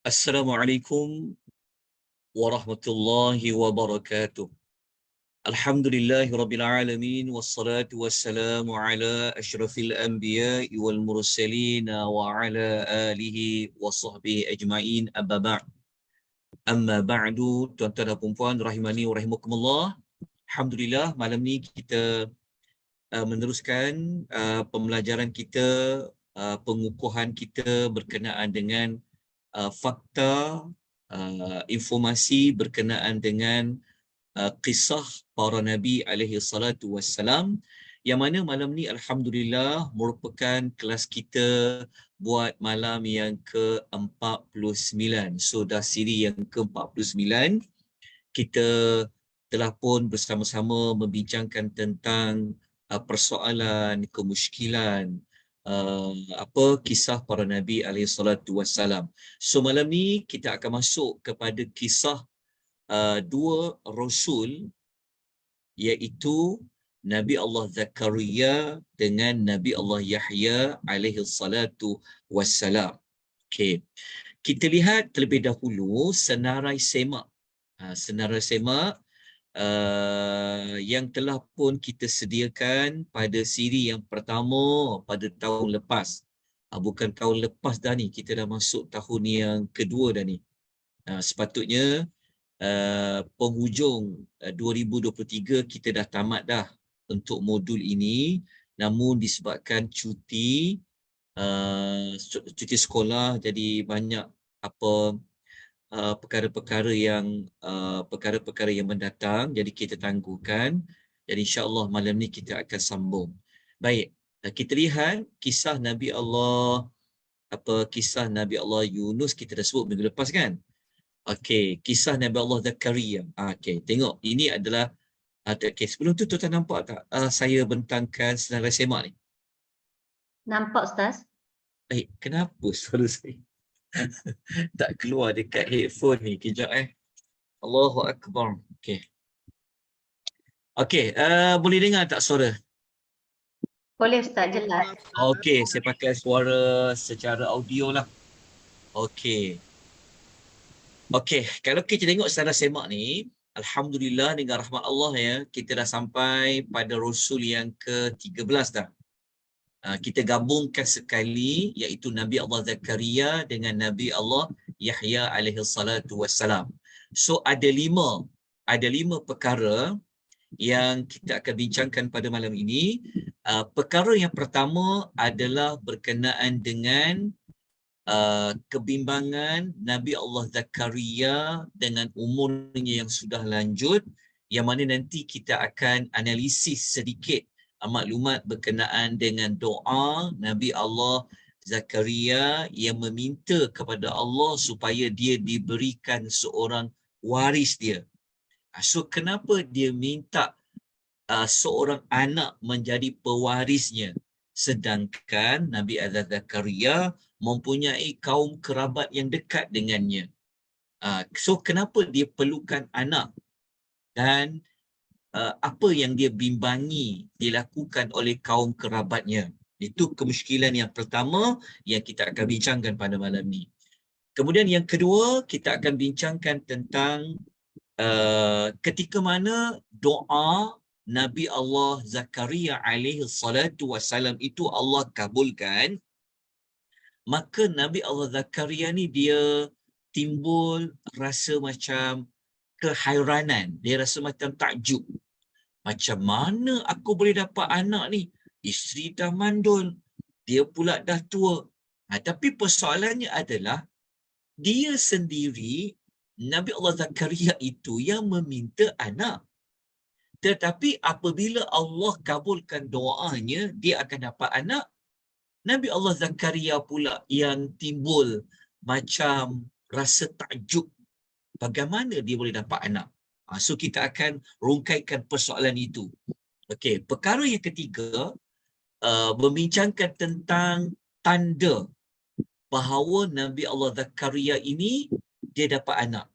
Assalamualaikum warahmatullahi wabarakatuh. Alhamdulillahi rabbil alamin wassalatu wassalamu ala asyrafil anbiya'i wal mursalin wa ala alihi wa sahbihi ajma'in amma ba'du. Tuan-tuan dan puan-puan rahimani wa rahimakumullah. Alhamdulillah, malam ni kita meneruskan pembelajaran kita, pengukuhan kita berkenaan dengan fakta, informasi berkenaan dengan kisah para Nabi alaihi salatu wassalam, yang mana malam ni Alhamdulillah merupakan kelas kita buat malam yang ke-49. So dah siri yang ke-49. Kita telah pun bersama-sama membincangkan tentang persoalan, kemusykilan, kisah para Nabi alaihi salatu wassalam. So malam ni kita akan masuk kepada kisah dua Rasul, iaitu Nabi Allah Zakaria dengan Nabi Allah Yahya alaihi salatu wassalam. Okay. Kita lihat terlebih dahulu senarai semak. Senarai semak yang telah pun kita sediakan pada siri yang pertama pada tahun lepas. Bukan tahun lepas dah ni, kita dah masuk tahun yang kedua dah ni. Sepatutnya penghujung 2023 kita dah tamat dah untuk modul ini, namun disebabkan cuti sekolah, jadi banyak perkara-perkara yang mendatang, jadi kita tangguhkan. Jadi insya-Allah malam ni kita akan sambung. Baik, kita lihat kisah Nabi Allah Yunus kita dah sebut minggu lepas kan. Okey, kisah Nabi Allah Zakaria. Okey, tengok ini adalah okey, sebelum tu tuan nampak tak saya bentangkan senarai semak ni? Nampak Ustaz? Kenapa suara saya tak keluar dekat headphone ni? Kejap Allahu Akbar. Okey. Okey, boleh dengar tak suara? Boleh Ustaz, jelas. Okey, saya pakai suara secara audio lah. Okey. Okey, kalau kita tengok senarai semak ni, Alhamdulillah dengan rahmat Allah ya, kita dah sampai pada Rasul yang ke-13 dah. Kita gabungkan sekali, iaitu Nabi Allah Zakaria dengan Nabi Allah Yahya alaihi salatu wassalam. So ada lima perkara yang kita akan bincangkan pada malam ini. Perkara yang pertama adalah berkenaan dengan kebimbangan Nabi Allah Zakaria dengan umurnya yang sudah lanjut, yang mana nanti kita akan analisis sedikit maklumat berkenaan dengan doa Nabi Allah Zakaria yang meminta kepada Allah supaya dia diberikan seorang waris dia. So kenapa dia minta seorang anak menjadi pewarisnya, sedangkan Nabi Allah Zakaria mempunyai kaum kerabat yang dekat dengannya. So kenapa dia perlukan anak, dan apa yang dia bimbangi dilakukan oleh kaum kerabatnya? Itu kemusykilan yang pertama yang kita akan bincangkan pada malam ni. Kemudian yang kedua, kita akan bincangkan tentang ketika mana doa Nabi Allah Zakaria alaihi salatu wassalam itu Allah kabulkan, maka Nabi Allah Zakaria ni dia timbul rasa macam kehairanan, dia rasa macam takjub. Macam mana aku boleh dapat anak ni? Isteri dah mandul, dia pula dah tua. Tapi persoalannya adalah dia sendiri, Nabi Allah Zakaria itu yang meminta anak. Tetapi apabila Allah kabulkan doanya, dia akan dapat anak. Nabi Allah Zakaria pula yang timbul macam rasa takjub, bagaimana dia boleh dapat anak. So kita akan rungkaikan persoalan itu. Okey, perkara yang ketiga, membincangkan tentang tanda bahawa Nabi Allah Zakaria ini dia dapat anak.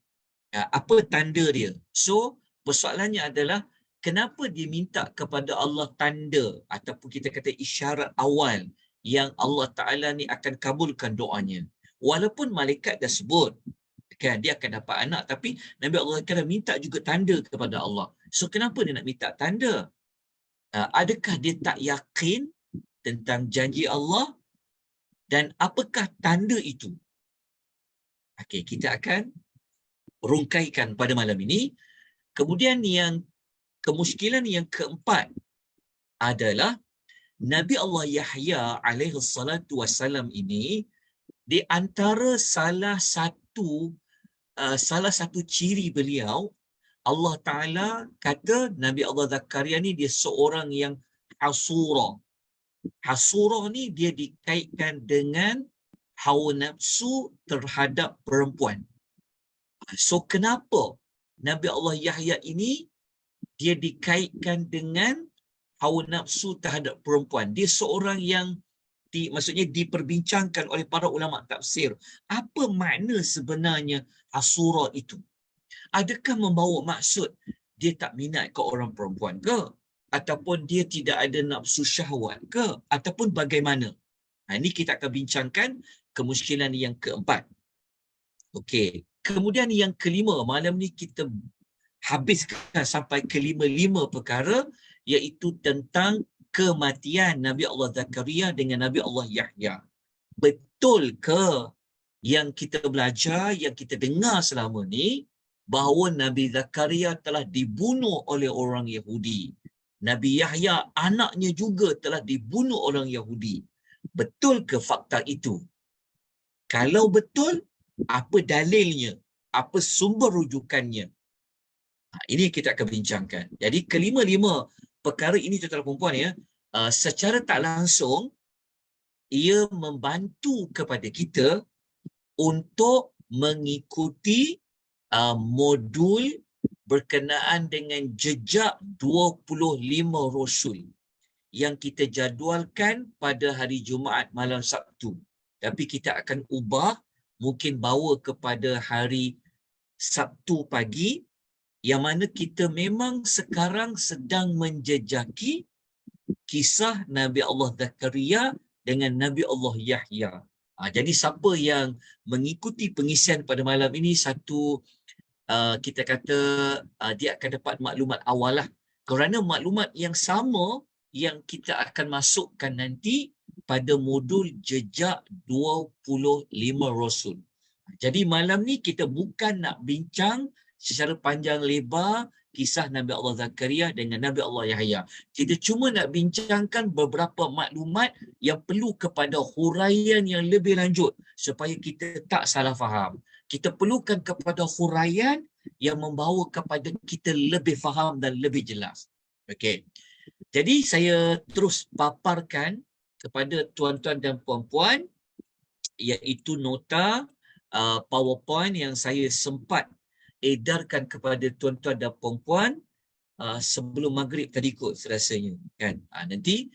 Apa tanda dia? So persoalannya adalah kenapa dia minta kepada Allah tanda, ataupun kita kata isyarat awal yang Allah Ta'ala ni akan kabulkan doanya. Walaupun malaikat dah sebut kan dia akan dapat anak, tapi Nabi Allah Zakaria minta juga tanda kepada Allah. So kenapa dia nak minta tanda? Adakah dia tak yakin tentang janji Allah, dan apakah tanda itu? Okey, kita akan rungkaikan pada malam ini. Kemudian yang kemusykilan yang keempat adalah Nabi Allah Yahya alaihi salatu wassalam ini, di antara salah satu ciri beliau, Allah Ta'ala kata Nabi Allah Zakaria ni dia seorang yang hasura. Hasura ni dia dikaitkan dengan hawa nafsu terhadap perempuan. So kenapa Nabi Allah Yahya ini dia dikaitkan dengan hawa nafsu terhadap perempuan? Dia seorang yang maksudnya diperbincangkan oleh para ulama tafsir. Apa makna sebenarnya hasura itu? Adakah membawa maksud dia tak minat ke orang perempuan ke? Ataupun dia tidak ada nafsu syahwat ke? Ataupun bagaimana? Ini kita akan bincangkan kemusykilan yang keempat. Okey. Kemudian yang kelima, malam ni kita habiskan sampai ke lima perkara, iaitu tentang kematian Nabi Allah Zakaria dengan Nabi Allah Yahya. Betul ke yang kita belajar, yang kita dengar selama ni, bahawa Nabi Zakaria telah dibunuh oleh orang Yahudi? Nabi Yahya, anaknya juga telah dibunuh orang Yahudi. Betul ke fakta itu? Kalau betul, apa dalilnya? Apa sumber rujukannya? Ini kita akan bincangkan. Jadi kelima-lima perkara ini, tuan-tuan dan puan-puan ya, secara tak langsung ia membantu kepada kita untuk mengikuti modul berkenaan dengan jejak 25 Rasul yang kita jadualkan pada hari Jumaat malam Sabtu. Tapi kita akan ubah, mungkin bawa kepada hari Sabtu pagi, yang mana kita memang sekarang sedang menjejaki kisah Nabi Allah Zakaria dengan Nabi Allah Yahya. Jadi siapa yang mengikuti pengisian pada malam ini, satu kita kata dia akan dapat maklumat awal lah. Kerana maklumat yang sama yang kita akan masukkan nanti pada modul jejak 25 Rasul. Jadi malam ni kita bukan nak bincang secara panjang lebar kisah Nabi Allah Zakaria dengan Nabi Allah Yahya. Kita cuma nak bincangkan beberapa maklumat yang perlu kepada huraian yang lebih lanjut supaya kita tak salah faham. Kita perlukan kepada huraian yang membawa kepada kita lebih faham dan lebih jelas. Okey. Jadi saya terus paparkan kepada tuan-tuan dan puan-puan, iaitu nota PowerPoint yang saya sempat edarkan kepada tuan-tuan dan puan-puan sebelum maghrib tadi kot serasanya kan. Nanti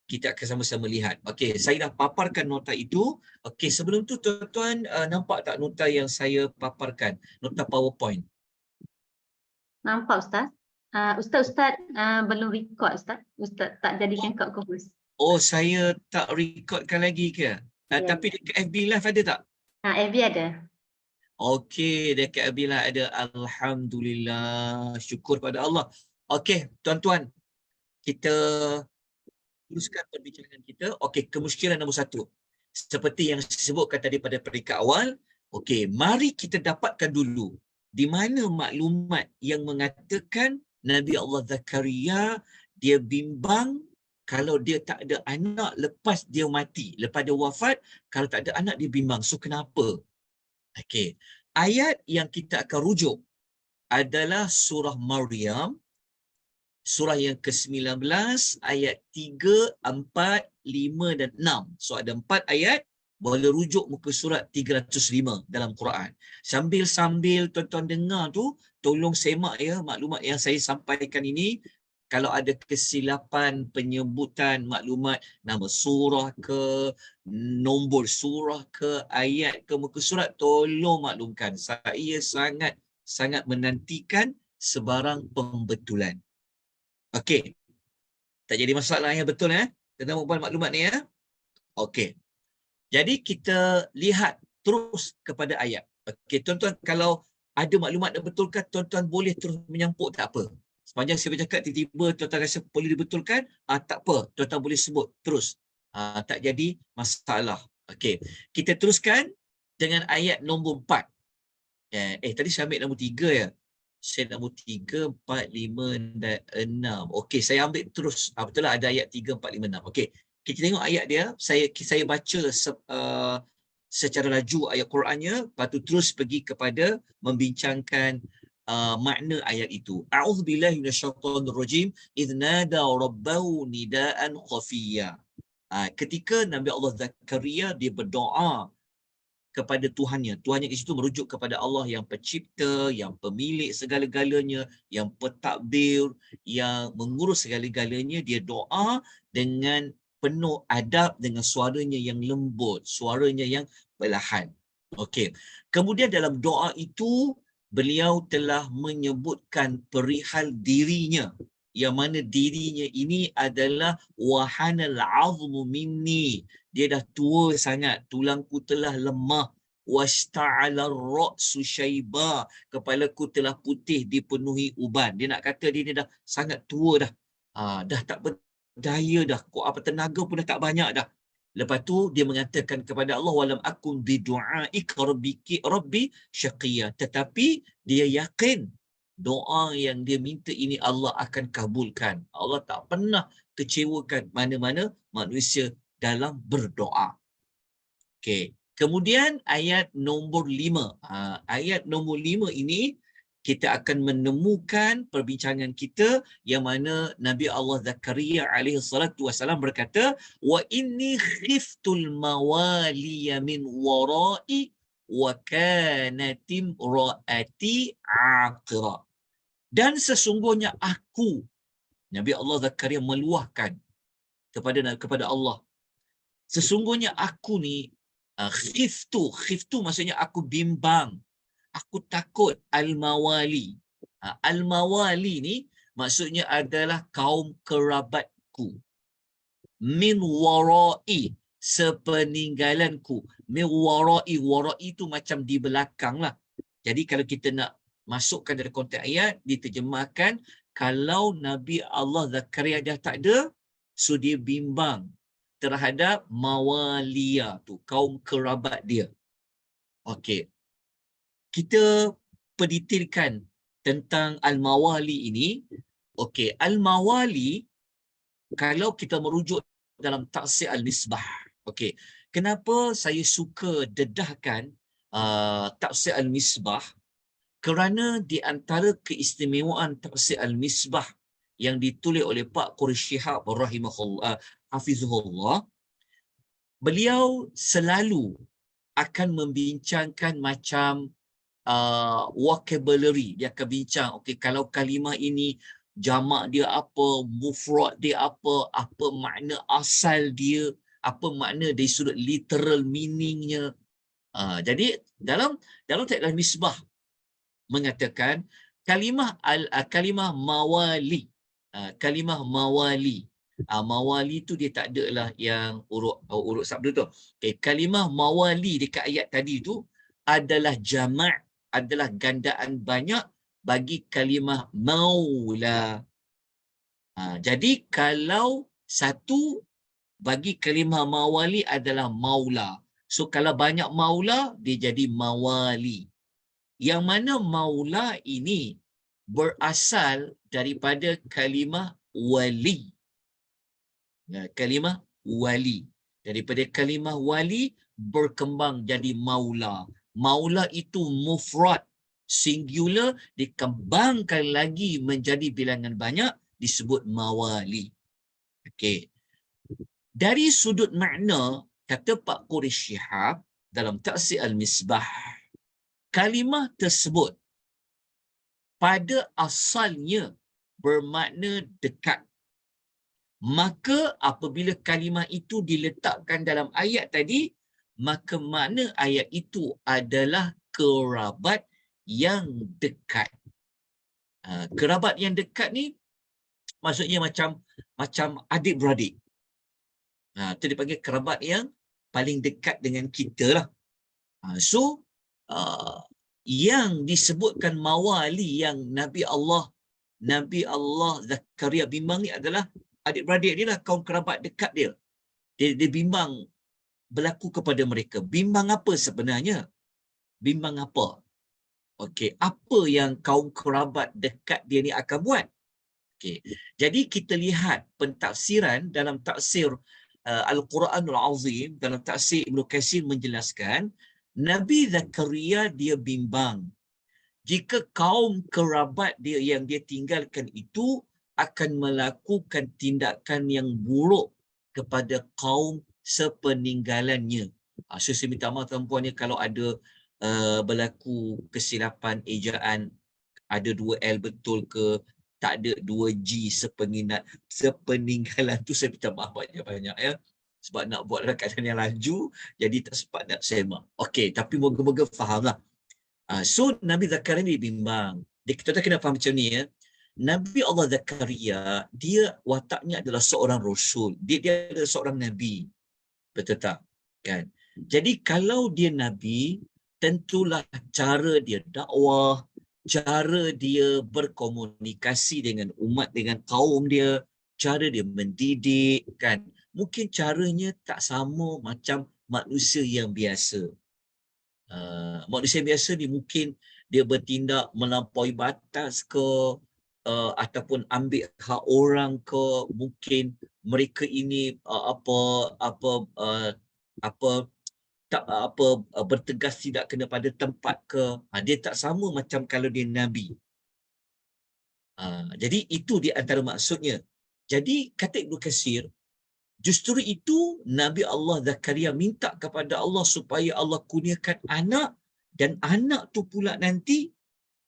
kita akan sama-sama lihat. Okey, saya dah paparkan nota itu. Okey, sebelum tu tuan-tuan nampak tak nota yang saya paparkan? Nota PowerPoint. Nampak Ustaz? Ustaz belum record Ustaz. Ustaz tak jadikan kat co-host. Oh, saya tak recordkan lagi ke? Tapi dekat FB Live ada tak? FB ada. Okey, dekat FB Live ada. Alhamdulillah. Syukur pada Allah. Okey, tuan-tuan. Kita teruskan perbincangan kita. Okey, kemusykilan nombor 1. Seperti yang saya sebutkan tadi pada peringkat awal. Okey, mari kita dapatkan dulu di mana maklumat yang mengatakan Nabi Allah Zakaria dia bimbang kalau dia tak ada anak lepas dia mati, lepas dia wafat, kalau tak ada anak dia bimbang. So kenapa? Okey, ayat yang kita akan rujuk adalah surah Maryam, surah yang ke-19, ayat 3, 4, 5 dan 6. So ada 4 ayat, boleh rujuk muka surat 305 dalam Quran. Sambil-sambil tuan-tuan dengar tu, tolong semak ya maklumat yang saya sampaikan ini. Kalau ada kesilapan penyebutan maklumat nama surah ke, nombor surah ke, ayat ke, muka surat, tolong maklumkan. Saya sangat menantikan sebarang pembetulan. Okey. Tak jadi masalah ya, betul tentang maklumat ni ya. Okey. Jadi kita lihat terus kepada ayat. Okey, tuan-tuan kalau ada maklumat nak betulkan, tuan-tuan boleh terus menyampuk, tak apa. Sepanjang saya bercakap, tiba-tiba tuan-tuan rasa perlu dibetulkan, tak apa, tuan-tuan boleh sebut terus. Tak jadi masalah. Okey, kita teruskan dengan ayat nombor 4. Tadi saya ambil nombor 3 ya. Saya nombor 3, 4, 5 dan 6. Okey, saya ambil terus. Betul lah, ada ayat 3, 4, 5, 6. Okey, kita tengok ayat dia. Saya baca secara laju ayat Qurannya, lepas tu terus pergi kepada membincangkan makna ayat itu. A'udzubillahi minasyaitonirrajim. Idh nada rabbahu nidaan khafiyya. Ketika Nabi Allah Zakaria dia berdoa kepada Tuhannya. Tuhannya di situ merujuk kepada Allah yang pencipta, yang pemilik segala-galanya, yang pentadbir, yang mengurus segala-galanya. Dia doa dengan penuh adab, dengan suaranya yang lembut, suaranya yang perlahan. Okey. Kemudian dalam doa itu, beliau telah menyebutkan perihal dirinya, yang mana dirinya ini adalah wahanal azmu minni. Dia dah tua sangat, tulangku telah lemah. Washta'ala ar-ra'su syaiba, kepalaku telah putih dipenuhi uban. Dia nak kata dia ni dah sangat tua dah. Dah tak berdaya dah. Kok apa tenaga pun dah tak banyak dah. Lepas tu dia mengatakan kepada Allah, walam akun bidu'aik rabbi syaqiyya. Tetapi dia yakin doa yang dia minta ini Allah akan kabulkan. Allah tak pernah kecewakan mana-mana manusia dalam berdoa. Okey. Kemudian ayat nombor 5. Ayat nombor 5 ini kita akan menemukan perbincangan kita yang mana Nabi Allah Zakaria alaihi salatu wasalam berkata, wa inni khiftul mawaliya min wara'i wa kanatim ra'ati aqra. Dan sesungguhnya aku, Nabi Allah Zakaria meluahkan kepada Allah, sesungguhnya aku ni khiftu maksudnya aku bimbang, aku takut al-mawali. Al-mawali ni maksudnya adalah kaum kerabatku. Min wara'i, sepeninggalanku. Min wara'i, wara'i tu macam di belakang lah. Jadi kalau kita nak masukkan dari konteks ayat, diterjemahkan kalau Nabi Allah Zakaria dah tak ada, so dia bimbang terhadap mawalia tu, kaum kerabat dia. Okey. Kita pendetailkan tentang al-mawali ini. Okey, al-mawali kalau kita merujuk dalam tafsir al-misbah. Okey, kenapa saya suka dedahkan tafsir al-misbah? Kerana di antara keistimewaan tafsir al-misbah yang ditulis oleh Pak Quraish Shihab rahimahullah, hafizahullah, beliau selalu akan membincangkan macam vocabulary. Dia akan bincang, okey, kalau kalimah ini jamak dia apa, mufrad dia apa makna asal dia, apa makna dari sudut literal meaningnya. Jadi dalam teks al-misbah mengatakan kalimah mawali. Kalimah mawali. Mawali tu dia tak ada lah yang urut sabda tu. Okay, kalimah mawali dekat ayat tadi tu adalah jamak, adalah gandaan banyak bagi kalimah maula. Jadi kalau satu bagi kalimah mawali adalah maula. So kalau banyak maula, dia jadi mawali. Yang mana maula ini berasal daripada kalimah wali. Kalimah wali. Daripada kalimah wali berkembang jadi maula. Maula itu mufrad, singular, dikembangkan lagi menjadi bilangan banyak, disebut mawali. Okey. Dari sudut makna, kata Pak Quraish Shihab dalam tafsir al-misbah, kalimah tersebut pada asalnya bermakna dekat. Maka apabila kalimah itu diletakkan dalam ayat tadi, maka makna ayat itu adalah kerabat yang dekat. Kerabat yang dekat ni maksudnya macam adik-beradik. Itu dipanggil kerabat yang paling dekat dengan kita lah. So yang disebutkan mawali yang Nabi Allah Zakaria bimbang ni adalah adik-beradik dia lah, kaum kerabat dekat dia. Dia bimbang berlaku kepada mereka. Bimbang apa sebenarnya? Bimbang apa? Okey, apa yang kaum kerabat dekat dia ni akan buat? Okey. Jadi kita lihat pentafsiran dalam tafsir Al-Quranul Azim, dalam tafsir Ibnu Katsir menjelaskan Nabi Zakaria dia bimbang jika kaum kerabat dia yang dia tinggalkan itu akan melakukan tindakan yang buruk kepada kaum sepeninggalannya. So saya minta maaf tuan-puan kalau ada berlaku kesilapan ejaan, ada 2L betul ke, tak ada 2G sepeninggalan tu, saya minta maaf banyak-banyak ya. Sebab nak buat rakatan yang laju, jadi tak sempat nak semak. Okey, tapi moga-moga fahamlah. So Nabi Zakaria ni bimbang. Kita kena faham macam ni ya. Nabi Allah Zakaria, dia wataknya adalah seorang rasul. Dia adalah seorang nabi. Betul tak? Kan? Jadi kalau dia nabi, tentulah cara dia dakwah, cara dia berkomunikasi dengan umat, dengan kaum dia, cara dia mendidik, kan? Mungkin caranya tak sama macam manusia yang biasa. Manusia biasa ni mungkin dia bertindak melampaui batas ke, ataupun ambil hak orang ke, mungkin mereka ini bertegas tidak kena pada tempat ke. Dia tak sama macam kalau dia nabi. Jadi itu di antara maksudnya. Jadi kata Ibnu Katsir, justru itu Nabi Allah Zakaria minta kepada Allah supaya Allah kurniakan anak, dan anak tu pula nanti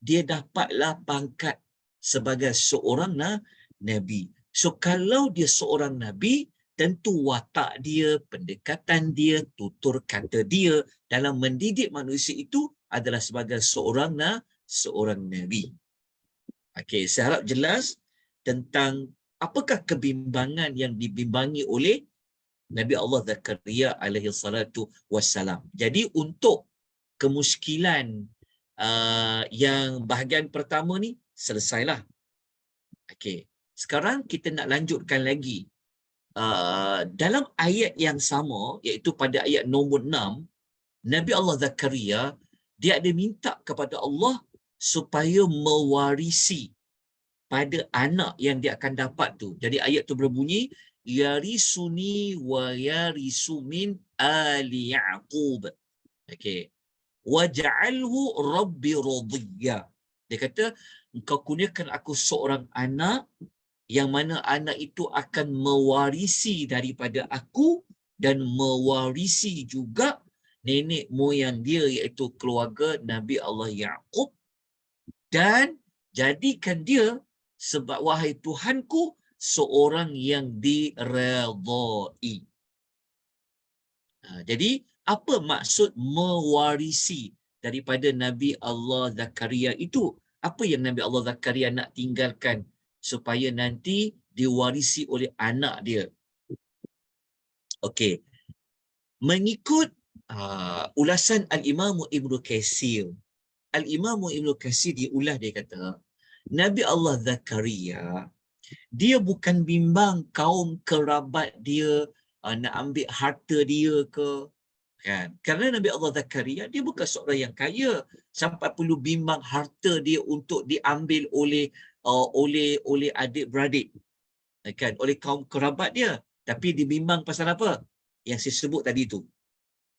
dia dapatlah pangkat sebagai seorang nabi. So kalau dia seorang nabi, tentu watak dia, pendekatan dia, tutur kata dia dalam mendidik manusia itu adalah sebagai seorang nabi. Okey, saya harap jelas tentang apakah kebimbangan yang dibimbangi oleh Nabi Allah Zakaria alaihi salatu wassalam. Jadi untuk kemuskilan yang bahagian pertama ni selesailah. Okey. Sekarang kita nak lanjutkan lagi. Dalam ayat yang sama, iaitu pada ayat nombor 6, Nabi Allah Zakaria dia ada minta kepada Allah supaya mewarisi pada anak yang dia akan dapat tu. Jadi ayat tu berbunyi, yarisuni wa yarisu min ali Yaqub. Okey. Waj'alhu rabbi radiyya. Dia kata, engkau kurniakan aku seorang anak yang mana anak itu akan mewarisi daripada aku dan mewarisi juga nenek moyang dia, iaitu keluarga Nabi Allah Yaqub, dan jadikan dia sebab wahai Tuhanku seorang yang diredai. Jadi apa maksud mewarisi daripada Nabi Allah Zakaria itu? Apa yang Nabi Allah Zakaria nak tinggalkan supaya nanti diwarisi oleh anak dia? Okey. Mengikut ulasan Al-Imam Ibnu Katsir. Al-Imam Ibnu Katsir diulah, dia kata, Nabi Allah Zakaria dia bukan bimbang kaum kerabat dia nak ambil harta dia ke, kan? Kerana Nabi Allah Zakaria dia bukan seorang yang kaya sampai perlu bimbang harta dia untuk diambil oleh adik-beradik, kan, oleh kaum kerabat dia. Tapi dia bimbang pasal apa? Yang saya sebut tadi tu.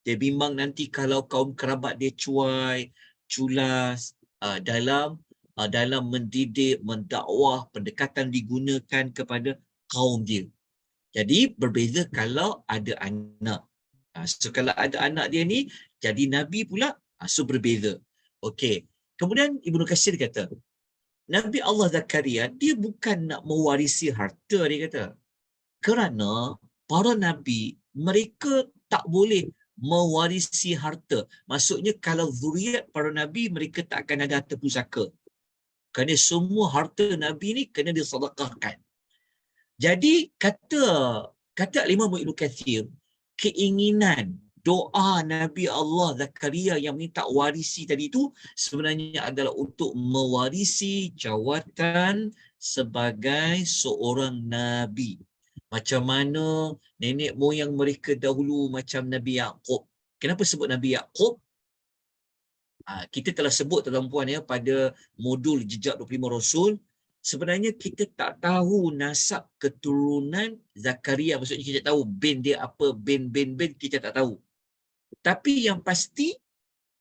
Dia bimbang nanti kalau kaum kerabat dia cuai, culas dalam mendidik, mendakwah, pendekatan digunakan kepada kaum dia. Jadi berbeza kalau ada anak. So kalau ada anak dia ni jadi nabi pula, so berbeza. Okey. Kemudian Ibnu Katsir kata, Nabi Allah Zakaria dia bukan nak mewarisi harta, dia kata. Kerana para nabi mereka tak boleh mewarisi harta. Maksudnya kalau zuriat para nabi mereka tak akan ada harta pusaka. Kerana semua harta nabi ni kena disedekahkan. Jadi kata Imam Ibnu Katsir, keinginan doa Nabi Allah Zakaria yang minta warisi tadi itu sebenarnya adalah untuk mewarisi jawatan sebagai seorang Nabi. Macam mana nenek moyang mereka dahulu macam Nabi Yaqub. Kenapa sebut Nabi Yaqub? Kita telah sebut tuan-tuan ya pada modul Jejak 25 Rasul. Sebenarnya kita tak tahu nasab keturunan Zakaria. Maksudnya kita tahu bin dia apa, bin kita tak tahu. Tapi yang pasti,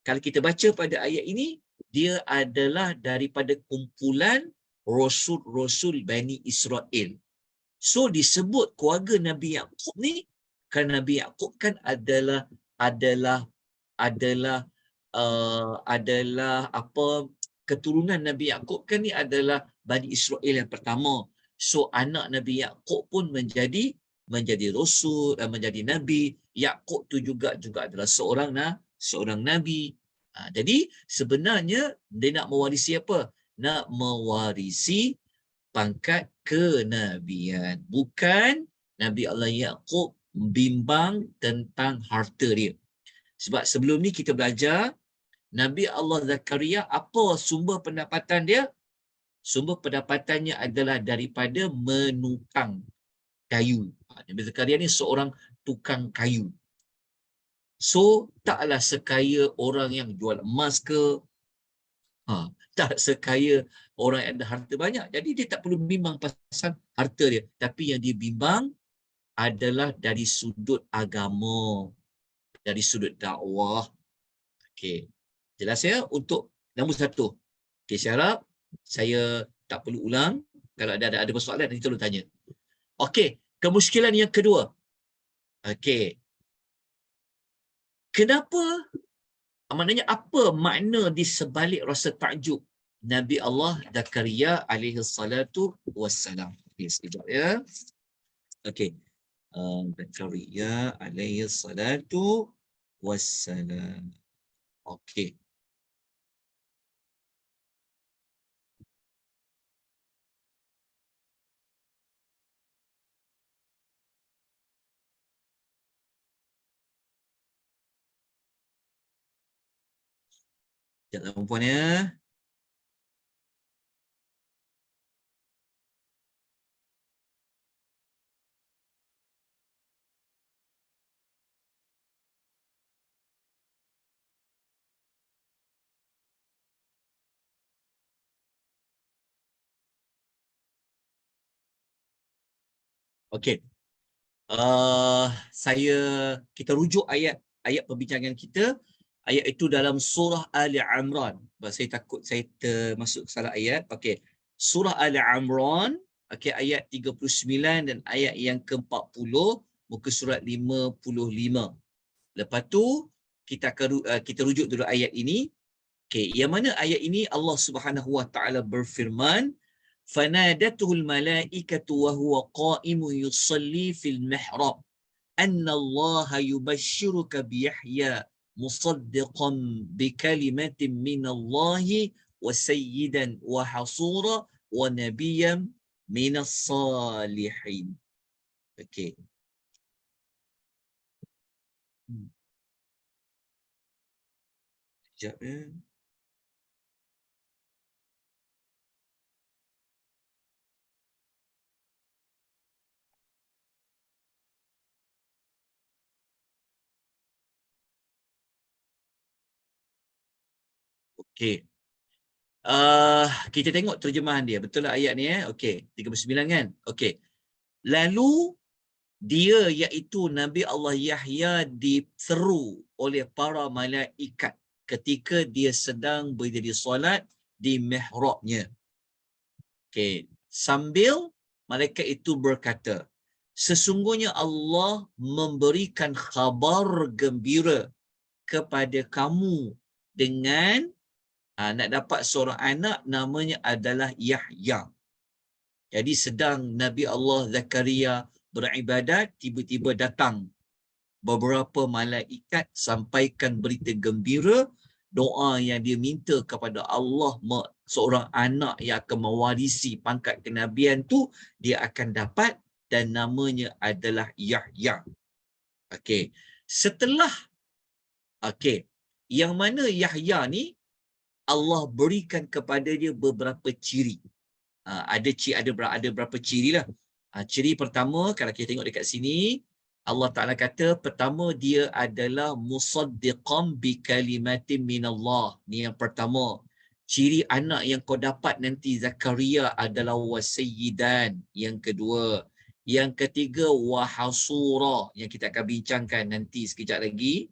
kalau kita baca pada ayat ini, dia adalah daripada kumpulan Rasul-Rasul Bani Israel. So disebut keluarga Nabi Yaqub ni, kerana Nabi Yaqub kan adalah apa, keturunan Nabi Yaqub kan ni adalah Bani Israel yang pertama. So anak Nabi Yaqub pun menjadi rasul, menjadi nabi. Yaqub tu juga adalah seorang nabi. Jadi sebenarnya dia nak mewarisi apa? Nak mewarisi pangkat kenabian. Bukan Nabi Allah Yaqub bimbang tentang harta dia. Sebab sebelum ni kita belajar Nabi Allah Zakaria, apa sumber pendapatan dia? Sumber pendapatannya adalah daripada menukang kayu. Nabi Zakaria ni seorang tukang kayu. So, taklah sekaya orang yang jual emas ke. Tak sekaya orang yang ada harta banyak. Jadi, dia tak perlu bimbang pasal harta dia. Tapi yang dia bimbang adalah dari sudut agama, dari sudut dakwah. Okey. Jelas ya? Untuk nombor 1. Okey, saya harap saya tak perlu ulang. Kalau ada persoalan, nanti tolong tanya. Okey, kemuskilan yang kedua. Okey. Kenapa? Maknanya apa makna di sebalik rasa takjub Nabi Allah Zakaria alaihi salatu wassalam? Okey, sekejap ya. Okey. Zakaria alaihi salatu wassalam. Okey. Sekejap puan ya. Okey. Kita rujuk ayat perbincangan kita. Ayat itu dalam surah Ali Imran. Saya takut saya termasuk salah ayat. Okey. Surah Ali Imran, okey, ayat 39 dan ayat yang ke-40, muka surat 55. Lepas tu kita rujuk dulu ayat ini. Okey, yang mana ayat ini Allah Subhanahu wa taala berfirman, فنادته الملائكة وهو قائم يصلي في المحراب أن الله يبشرك بيحيى مصدقا بكلمة من الله وسيدا وحصورا ونبيا من الصالحين. Okey. Sekejap ya. Okey. Kita tengok terjemahan dia. Betul lah ayat ni Okey, 39 kan? Okey. Lalu dia iaitu Nabi Allah Yahya diseru oleh para malaikat ketika dia sedang berdiri solat di mihrabnya. Okey, sambil malaikat itu berkata, sesungguhnya Allah memberikan khabar gembira kepada kamu dengan nak dapat seorang anak, namanya adalah Yahya. Jadi sedang Nabi Allah Zakaria beribadat, tiba-tiba datang beberapa malaikat sampaikan berita gembira, doa yang dia minta kepada Allah, seorang anak yang akan mewarisi pangkat kenabian tu dia akan dapat, dan namanya adalah Yahya. Okey. Setelah Okey. Yang mana Yahya ni Allah berikan kepada dia beberapa ciri. Ada berapa ciri lah. Ciri pertama, kalau kita tengok dekat sini, Allah Ta'ala kata, pertama dia adalah musaddiqam bi kalimatin minallah. Ni yang pertama. Ciri anak yang kau dapat nanti Zakaria adalah wasayyidan. Yang kedua. Yang ketiga, wahasura. Yang kita akan bincangkan nanti sekejap lagi.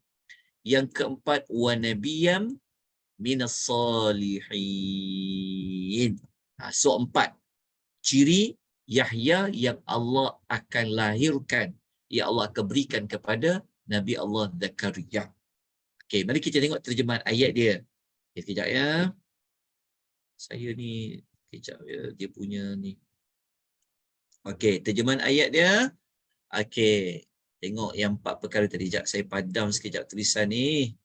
Yang keempat, wa nabiyam minas salihin. So 4 ciri Yahya yang Allah akan lahirkan, yang Allah akan berikan kepada Nabi Allah Zakaria. Okey, mari kita tengok terjemahan ayat dia. Okay, sekejap ya. Saya ni sekejap ya, dia punya ni. Okey, terjemahan ayat dia. Okey, tengok yang 4 perkara tadi. Sekejap saya padam sekejap tulisan ni.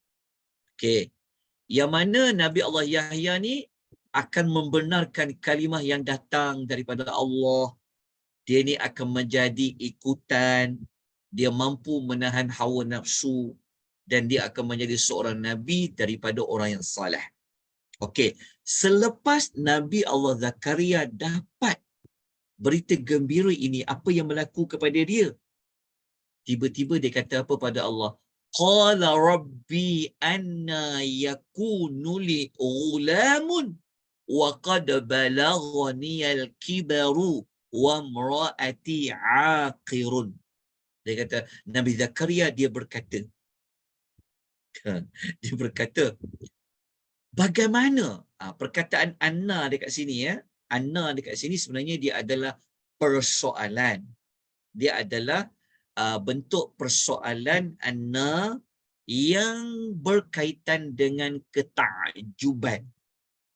Okey. Yang mana Nabi Allah Yahya ni akan membenarkan kalimah yang datang daripada Allah. Dia ni akan menjadi ikutan. Dia mampu menahan hawa nafsu. Dan dia akan menjadi seorang Nabi daripada orang yang saleh. Okey. Selepas Nabi Allah Zakaria dapat berita gembira ini, apa yang berlaku kepada dia? Tiba-tiba dia kata apa pada Allah? Qala rabbi anna yakunu li ghulamun wa qad balaghani al-kibaru wa imraati aqirun. Dia kata, Nabi Zakaria dia berkata, bagaimana? Perkataan anna dekat sini ya. Anna dekat sini sebenarnya dia adalah persoalan. Dia adalah bentuk persoalan anna yang berkaitan dengan ketakjuban.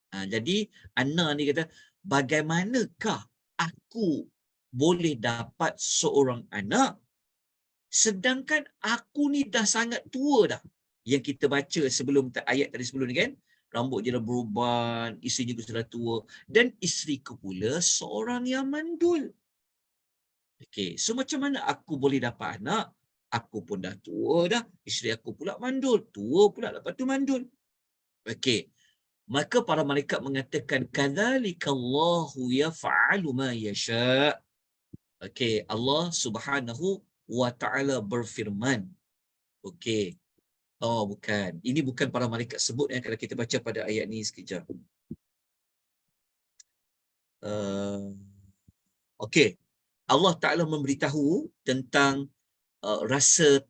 Jadi anna ni kata, bagaimanakah aku boleh dapat seorang anak sedangkan aku ni dah sangat tua dah. Yang kita baca sebelum ayat tadi sebelum ni kan, rambut dia dah beruban, isterinya juga sudah tua, dan isteriku pula seorang yang mandul. Okey, so macam mana aku boleh dapat anak? Aku pun dah tua dah, isteri aku pula mandul, tua pula lepas tu mandul. Okey. Maka para malaikat mengatakan kadzalikallahu yaf'alu ma yasha. Okey, Allah Subhanahu wa taala berfirman. Okey. Oh, bukan. Ini bukan para malaikat sebut yang kalau kita baca pada ayat ni sekejap. Okey. Allah Ta'ala memberitahu tentang rasa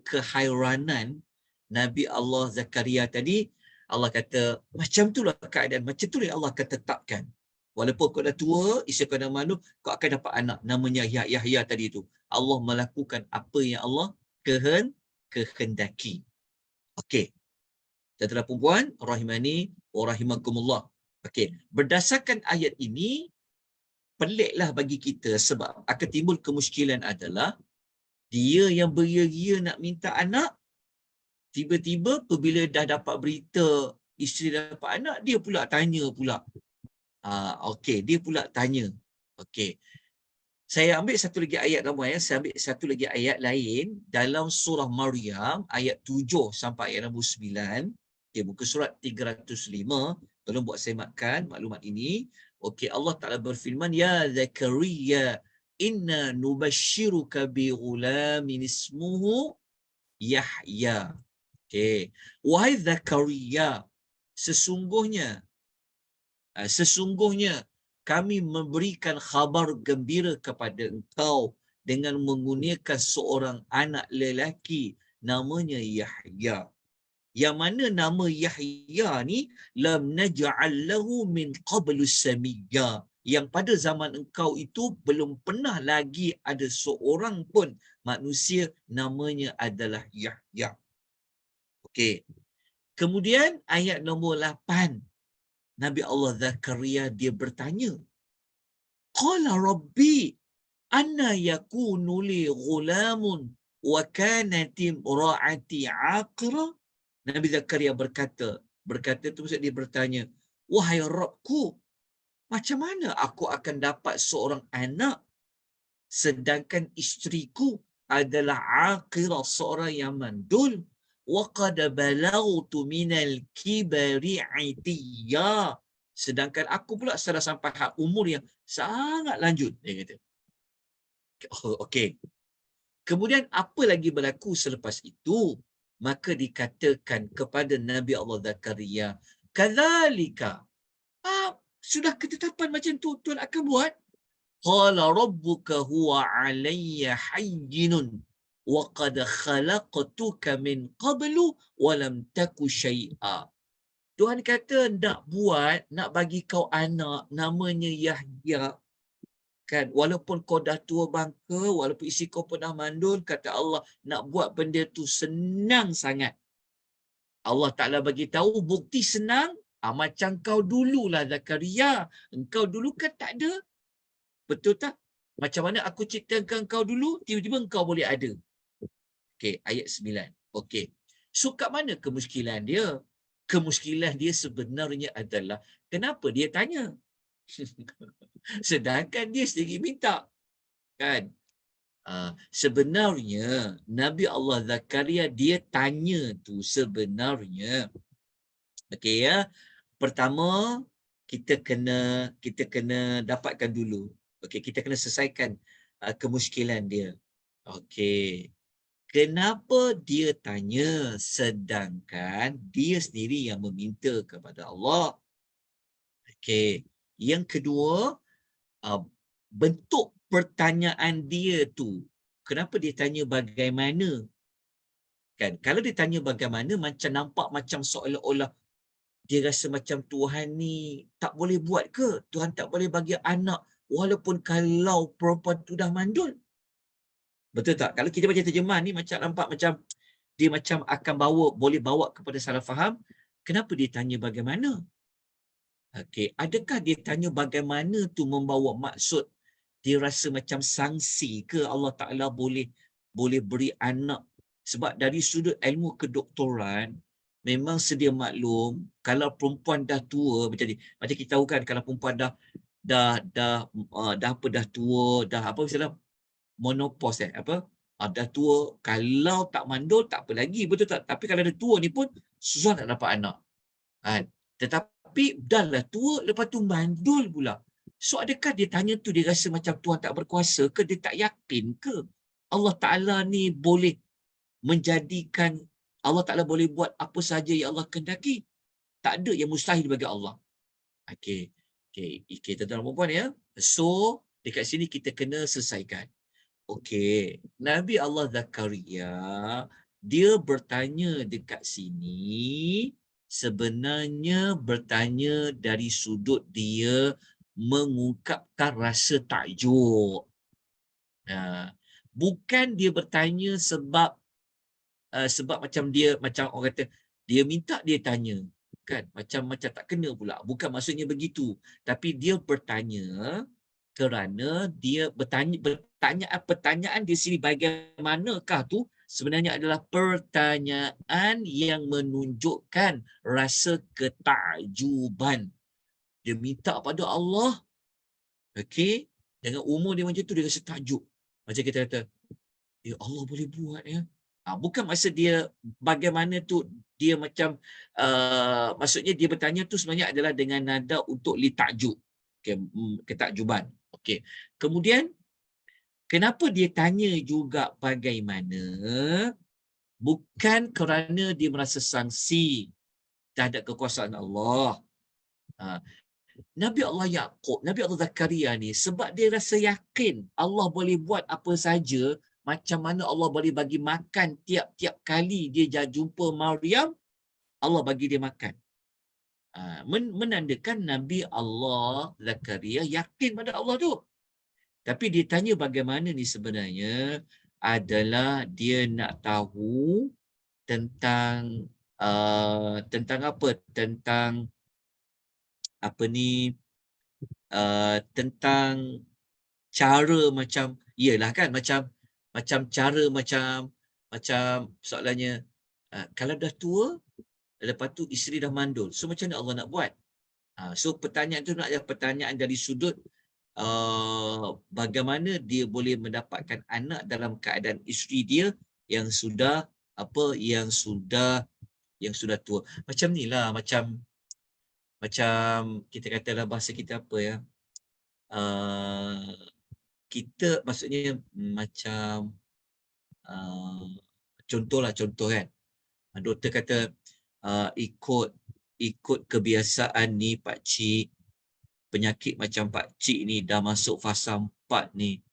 kehairanan Nabi Allah Zakaria tadi. Allah kata, macam itulah keadaan, macam itulah Allah akan tetapkan. Walaupun kau dah tua, isteri kau dah malu, kau akan dapat anak namanya Yahya tadi tu. Allah melakukan apa yang Allah kehendaki. Okey. Tuan-tuan dan puan, rahimani wa rahimakumullah. Okey, berdasarkan ayat ini, peliklah bagi kita sebab akan timbul kemusykilan adalah dia yang beria-ria nak minta anak, tiba-tiba apabila dah dapat berita isteri dah dapat anak, dia pula tanya pula. Okey, dia pula tanya. Okey. Saya ambil satu lagi ayat ramai, saya ambil satu lagi ayat lain dalam surah Maryam ayat 7 sampai ayat nombor 9. Okey, muka surat 305. Tolong buat saya makan maklumat ini. Okey, Allah Ta'ala berfirman, ya Zakaria, inna nubashiruka bi ghulamin ismuhu Yahya. Okey. Wahai Zakaria, sesungguhnya kami memberikan khabar gembira kepada engkau dengan menggunakan seorang anak lelaki namanya Yahya. Yang mana nama Yahya ni lam naj'al lahu min qablu samiyya. Yang pada zaman engkau itu belum pernah lagi ada seorang pun manusia namanya adalah Yahya. Okey. Kemudian ayat nombor 8. Nabi Allah Zakaria dia bertanya. Qala rabbi anna yakunu li ghulamun wa kanat imraati aqra. Nabi Zakaria berkata tu maksud dia bertanya, wahai Rabbku, macam mana aku akan dapat seorang anak sedangkan isteriku adalah aqirah, seorang yang mandul, wa qad balaghtu minal kibari itiya. Sedangkan aku pula sudah sampai umur yang sangat lanjut, dia kata. Oh, okey. Kemudian apa lagi berlaku selepas itu? Maka dikatakan kepada Nabi Allah Zakaria, kadzalika, sudah ketetapan macam tu Tuhan akan buat. Qala rabbuka huwa alayya hayyinun wa qad khalaqtuka min qablu wa lam taku syai'a. Tuhan kata nak bagi kau anak namanya Yahya, kan, walaupun kau dah tua bangka, walaupun isi kau pernah mandul, kata Allah nak buat benda tu senang sangat. Allah Ta'ala bagi tahu bukti senang, macam kau dululah Zakaria. Engkau dulu kan tak ada. Betul tak? Macam mana aku ciptakan kau dulu, tiba-tiba engkau boleh ada. Okey, ayat 9. Okey. So, kat mana kemuskilan dia? Kemuskilan dia sebenarnya adalah, kenapa dia tanya? Sedangkan dia sendiri minta. Kan? Sebenarnya, Nabi Allah Zakaria, dia tanya tu sebenarnya. Okey ya. Pertama, kita kena dapatkan dulu. Okey, kita kena selesaikan kemuskilan dia. Okey. Kenapa dia tanya sedangkan dia sendiri yang meminta kepada Allah? Okey. Yang kedua, bentuk pertanyaan dia tu. Kenapa dia tanya bagaimana? Kan, kalau dia tanya bagaimana, macam nampak macam seolah-olah dia rasa macam Tuhan ni tak boleh buat ke? Tuhan tak boleh bagi anak walaupun kalau perempuan tu dah mandul. Betul tak? Kalau kita baca terjemahan ni macam nampak macam dia macam akan boleh bawa kepada salah faham. Kenapa dia tanya bagaimana? Okey, adakah dia tanya bagaimana tu membawa maksud dia rasa macam sangsi ke Allah Ta'ala boleh beri anak? Sebab dari sudut ilmu kedoktoran, memang sedia maklum kalau perempuan dah tua macam kita tahu kan, kalau perempuan dah tua, dah apa misalnya menopause dah tua, kalau tak mandul tak apa lagi, betul tak? Tapi kalau dah tua ni pun susah nak dapat anak. Tetapi dah lah tua, lepas tu mandul pula. So adakah dia tanya tu dia rasa macam Tuhan tak berkuasa ke? Dia tak yakin ke Allah Ta'ala ni boleh menjadikan, Allah Ta'ala boleh buat apa saja yang Allah kehendaki? Tak ada yang mustahil bagi Allah. Okey, tuan-tuan dan puan ya. So dekat sini kita kena selesaikan. Okey, Nabi Allah Zakaria, dia bertanya dekat sini sebenarnya bertanya dari sudut dia mengungkapkan rasa takjub. Bukan dia bertanya sebab macam orang kata dia minta dia tanya, kan, macam tak kena pula. Bukan maksudnya begitu, tapi dia bertanya kerana dia pertanyaan di sini bagaimanakah tu sebenarnya adalah pertanyaan yang menunjukkan rasa ketakjuban. Dia minta pada Allah, okey, dengan umur dia macam tu dia rasa takjub. Macam kita kata, ya Allah boleh buat ya. Bukan maksud dia bagaimana tu dia macam maksudnya dia bertanya tu sebenarnya adalah dengan nada untuk litakjub. Okay, ketakjuban. Okey. Kemudian kenapa dia tanya juga bagaimana? Bukan kerana dia merasa sangsi terhadap kekuasaan Allah. Nabi Allah Yaqub, Nabi Allah Zakaria ni sebab dia rasa yakin Allah boleh buat apa saja, macam mana Allah boleh bagi makan tiap-tiap kali dia jumpa Maryam, Allah bagi dia makan. Menandakan Nabi Allah Zakaria yakin pada Allah tu. Tapi dia tanya bagaimana ni sebenarnya adalah dia nak tahu tentang apa? Tentang apa ni? Tentang cara macam, iyalah kan, macam cara macam soalannya, kalau dah tua, lepas tu isteri dah mandul, so macam mana Allah nak buat? So pertanyaan tu nak ada pertanyaan dari sudut bagaimana dia boleh mendapatkan anak dalam keadaan isteri dia yang sudah apa yang sudah tua. Macam ni lah, macam kita kata dalam bahasa kita apa ya? Kita maksudnya macam contoh kan. Doktor kata ikut kebiasaan ni Pak Cik, penyakit macam Pak Cik ni dah masuk fasa 4 ni.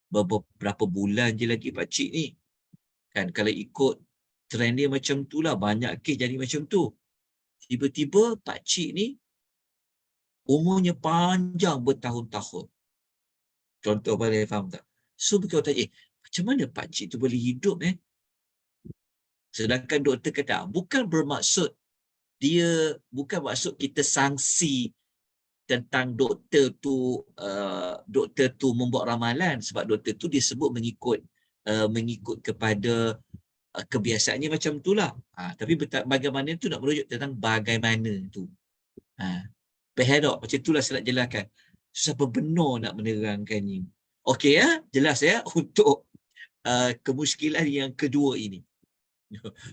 Beberapa bulan je lagi Pak Cik ni. Kan kalau ikut trend dia macam tu lah, banyak kes jadi macam tu. Tiba-tiba Pak Cik ni umurnya panjang bertahun-tahun. Contoh boleh faham tak? So kita tanya, macam mana Pak Cik tu boleh hidup Sedangkan doktor kata, bukan maksud kita sangsi tentang doktor tu membuat ramalan, sebab doktor tu dia sebut mengikut kepada kebiasaannya macam itulah. Tapi bagaimana tu nak merujuk tentang bagaimana tu. Behadok, macam itulah saya nak jelaskan. Susah benar nak menerangkan ni. Okey ya, jelas ya untuk kemuskilan yang kedua ini.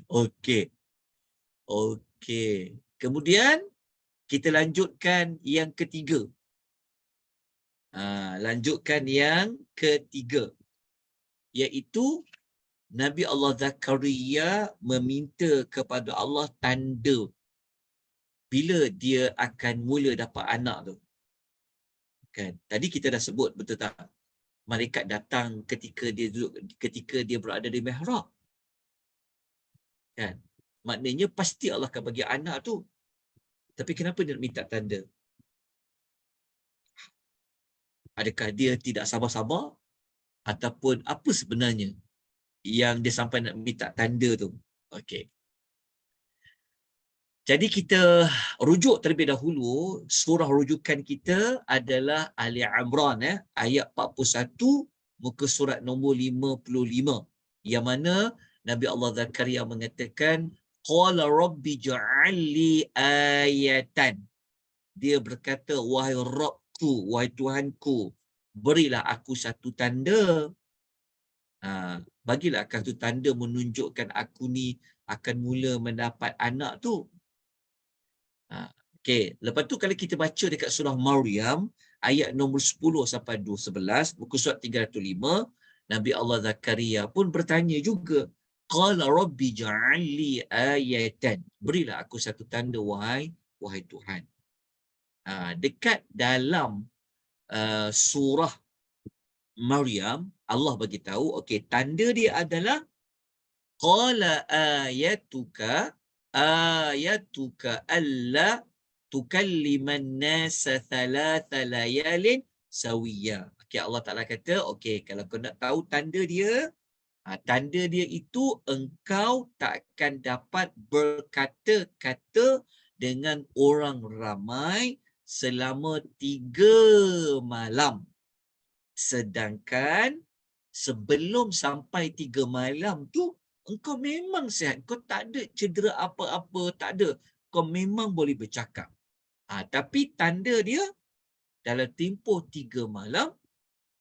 Okey. Kemudian kita lanjutkan yang ketiga. Iaitu Nabi Allah Zakaria meminta kepada Allah tanda bila dia akan mula dapat anak tu. Kan? Tadi kita dah sebut, betul tak? Malaikat datang ketika dia berada di mihrab. Kan? Maknanya pasti Allah akan bagi anak tu. Tapi kenapa dia nak minta tanda? Adakah dia tidak sabar-sabar? Ataupun apa sebenarnya yang dia sampai nak minta tanda tu? Okey. Jadi kita rujuk terlebih dahulu, surah rujukan kita adalah Ali Imran ayat 41 muka surat nombor 55, yang mana Nabi Allah Zakaria mengatakan qala rabbi ja'alli ayatan. Dia berkata, wahai Rabbku, wahai Tuhanku, berilah aku satu tanda. Bagilah aku satu tanda menunjukkan aku ni akan mula mendapat anak tu. Okey, lepas tu kalau kita baca dekat surah Maryam ayat nombor 10 sampai 11, muka surat 305, Nabi Allah Zakaria pun bertanya juga, qala rabbi ja'alli ayatan. Berilah aku satu tanda wahai Tuhan. Dekat dalam surah Maryam, Allah bagi tahu, okey, tanda dia adalah qala ayatuka alla tukalliman nasa thalatha layalin sawiya. Okey, Allah Taala kata, okey, kalau kau nak tahu tanda dia itu engkau takkan dapat berkata-kata dengan orang ramai selama 3 malam. Sedangkan sebelum sampai 3 malam tu engkau memang sihat, kau tak ada cedera apa-apa, tak ada. Kau memang boleh bercakap. Tapi tanda dia, dalam tempoh 3 malam,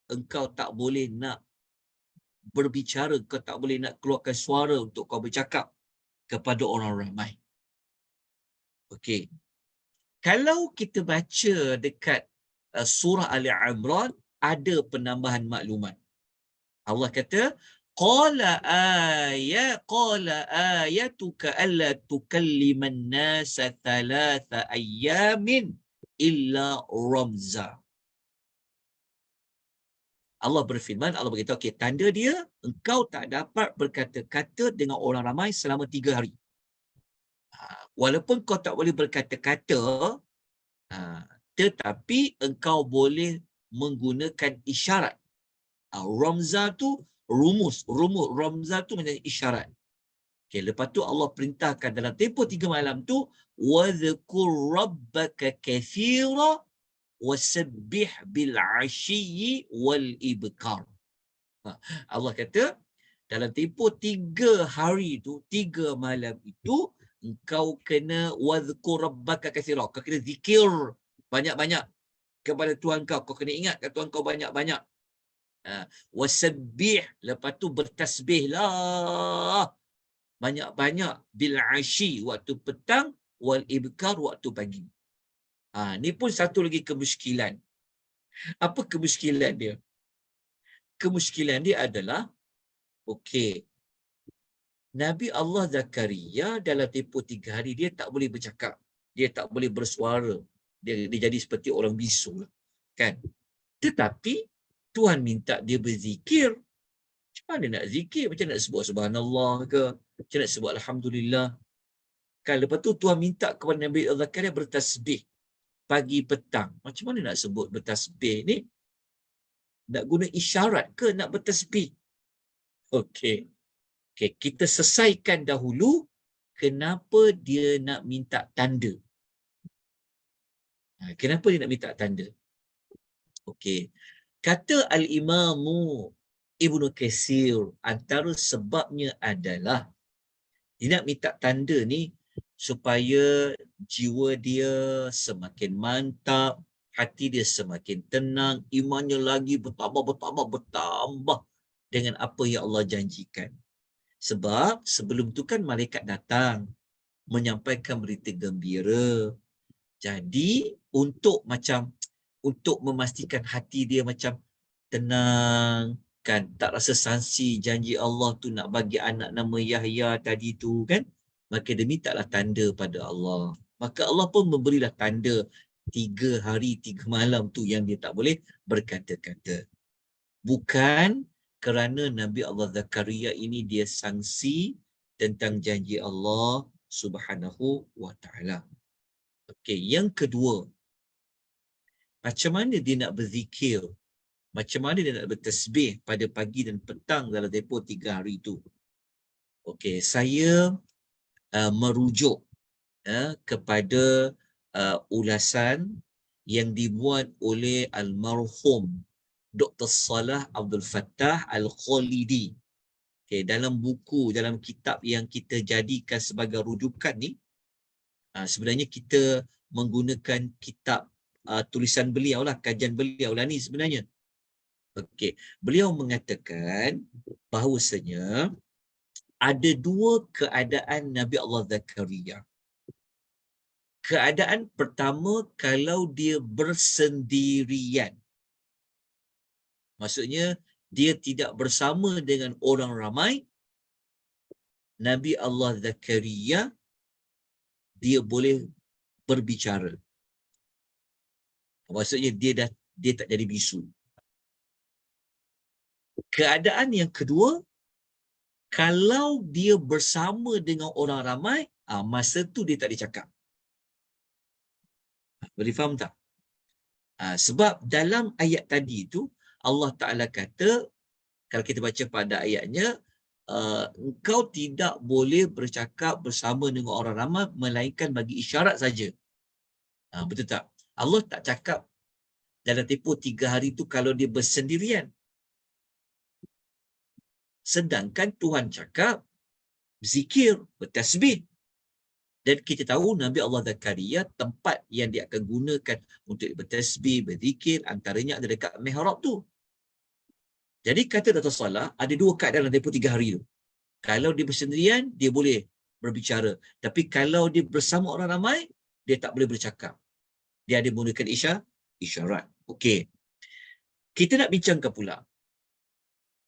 engkau tak boleh nak berbicara, kau tak boleh nak keluarkan suara untuk kau bercakap kepada orang ramai. Okey. Kalau kita baca dekat surah Ali Imran, ada penambahan maklumat. Allah kata, qala ayatuka alla tukalliman nasa thalatha ayyamin illa ramza. Allah berfirman, Allah berkata, okey, tanda dia, engkau tak dapat berkata-kata dengan orang ramai selama 3 hari. Walaupun kau tak boleh berkata-kata, tetapi engkau boleh menggunakan isyarat. Ramza tu rumus. Ramza tu menjadi isyarat. Okay, lepas tu Allah perintahkan dalam tempoh 3 malam tu, وَذْكُرْ رَبَّكَ كَثِيرًا وَسَبِّحْ بِالْعَشِيِّ وَالْإِبْكَارِ. Allah kata, dalam tempoh 3 hari tu, 3 malam itu, engkau kena وَذْكُرْ رَبَّكَ كَثِيرًا. Kau kena zikir banyak-banyak kepada Tuhan kau. Kau kena ingat Tuhan kau banyak-banyak. Wasabbih, lepas tu bertasbihlah. banyak-banyak bil ashi waktu petang wal ibkar waktu pagi. Ni pun satu lagi kemuskilan. Apa kemuskilan dia? Kemuskilan dia adalah okey, Nabi Allah Zakaria dalam tempoh 3 hari dia tak boleh bercakap. Dia tak boleh bersuara. Dia jadi seperti orang bisu lah. Kan? Tetapi Tuhan minta dia berzikir. Macam mana nak zikir? Macam nak sebut subhanallah ke? Macam nak sebut alhamdulillah? Kan lepas tu Tuhan minta kepada Nabi Allah Zakaria bertasbih pagi petang. Macam mana nak sebut bertasbih ni? Nak guna isyarat ke nak bertasbih? Okey. Okey, kita selesaikan dahulu kenapa dia nak minta tanda. Kenapa dia nak minta tanda? Okey. Kata Al-Imamu Ibnu Katsir, antara sebabnya adalah dia nak minta tanda ni supaya jiwa dia semakin mantap, hati dia semakin tenang, imannya lagi bertambah dengan apa yang Allah janjikan. Sebab sebelum tu kan malaikat datang menyampaikan berita gembira. Jadi untuk memastikan hati dia macam tenang, kan, tak rasa sangsi janji Allah tu nak bagi anak nama Yahya tadi tu kan, maka dia mintalah tanda pada Allah. Maka Allah pun memberilah tanda 3 hari 3 malam tu yang dia tak boleh berkata-kata. Bukan kerana Nabi Allah Zakaria ini dia sangsi tentang janji Allah Subhanahu wa taala. Okey, yang kedua, macam mana dia nak berzikir? Macam mana dia nak bertasbih pada pagi dan petang dalam tempoh 3 hari itu? Okey, saya merujuk kepada ulasan yang dibuat oleh almarhum Dr. Salah Abdul Fattah Al-Khalidi. Okay, dalam buku, dalam kitab yang kita jadikan sebagai rujukan ni, sebenarnya kita menggunakan kitab tulisan beliau lah, kajian beliau lah ni sebenarnya. Okey, beliau mengatakan bahawasanya ada 2 keadaan Nabi Allah Zakaria. Keadaan pertama kalau dia bersendirian. Maksudnya dia tidak bersama dengan orang ramai. Nabi Allah Zakaria dia boleh berbicara. Maksudnya dia tak jadi bisu. Keadaan yang kedua, kalau dia bersama dengan orang ramai, masa tu dia tak boleh cakap. Boleh faham tak? Sebab dalam ayat tadi tu Allah Ta'ala kata, kalau kita baca pada ayatnya, engkau tidak boleh bercakap bersama dengan orang ramai melainkan bagi isyarat saja. Betul tak? Allah tak cakap dalam tempoh 3 hari tu kalau dia bersendirian. Sedangkan Tuhan cakap zikir, bertasbih. Dan kita tahu Nabi Allah Zakaria tempat yang dia akan gunakan untuk bertasbih, berzikir, antaranya ada dekat mihrab tu. Jadi kata Dr. Salah, ada 2 keadaan dalam tempoh 3 hari tu. Kalau dia bersendirian, dia boleh berbicara. Tapi kalau dia bersama orang ramai, dia tak boleh bercakap. Dia ada menggunakan isyarat. Okey. Kita nak bincangkan pula.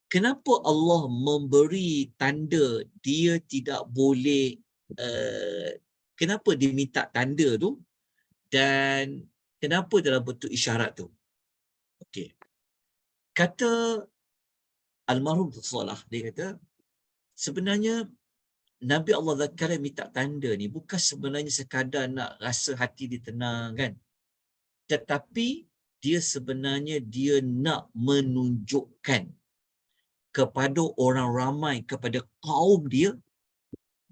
Kenapa Allah memberi tanda dia tidak boleh, kenapa dia minta tanda tu dan kenapa dalam bentuk isyarat tu? Okey. Kata almarhum Salah, dia kata sebenarnya Nabi Allah Zakaria minta tanda ni bukan sebenarnya sekadar nak rasa hati dia tenang kan. Tetapi dia sebenarnya dia nak menunjukkan kepada orang ramai, kepada kaum dia,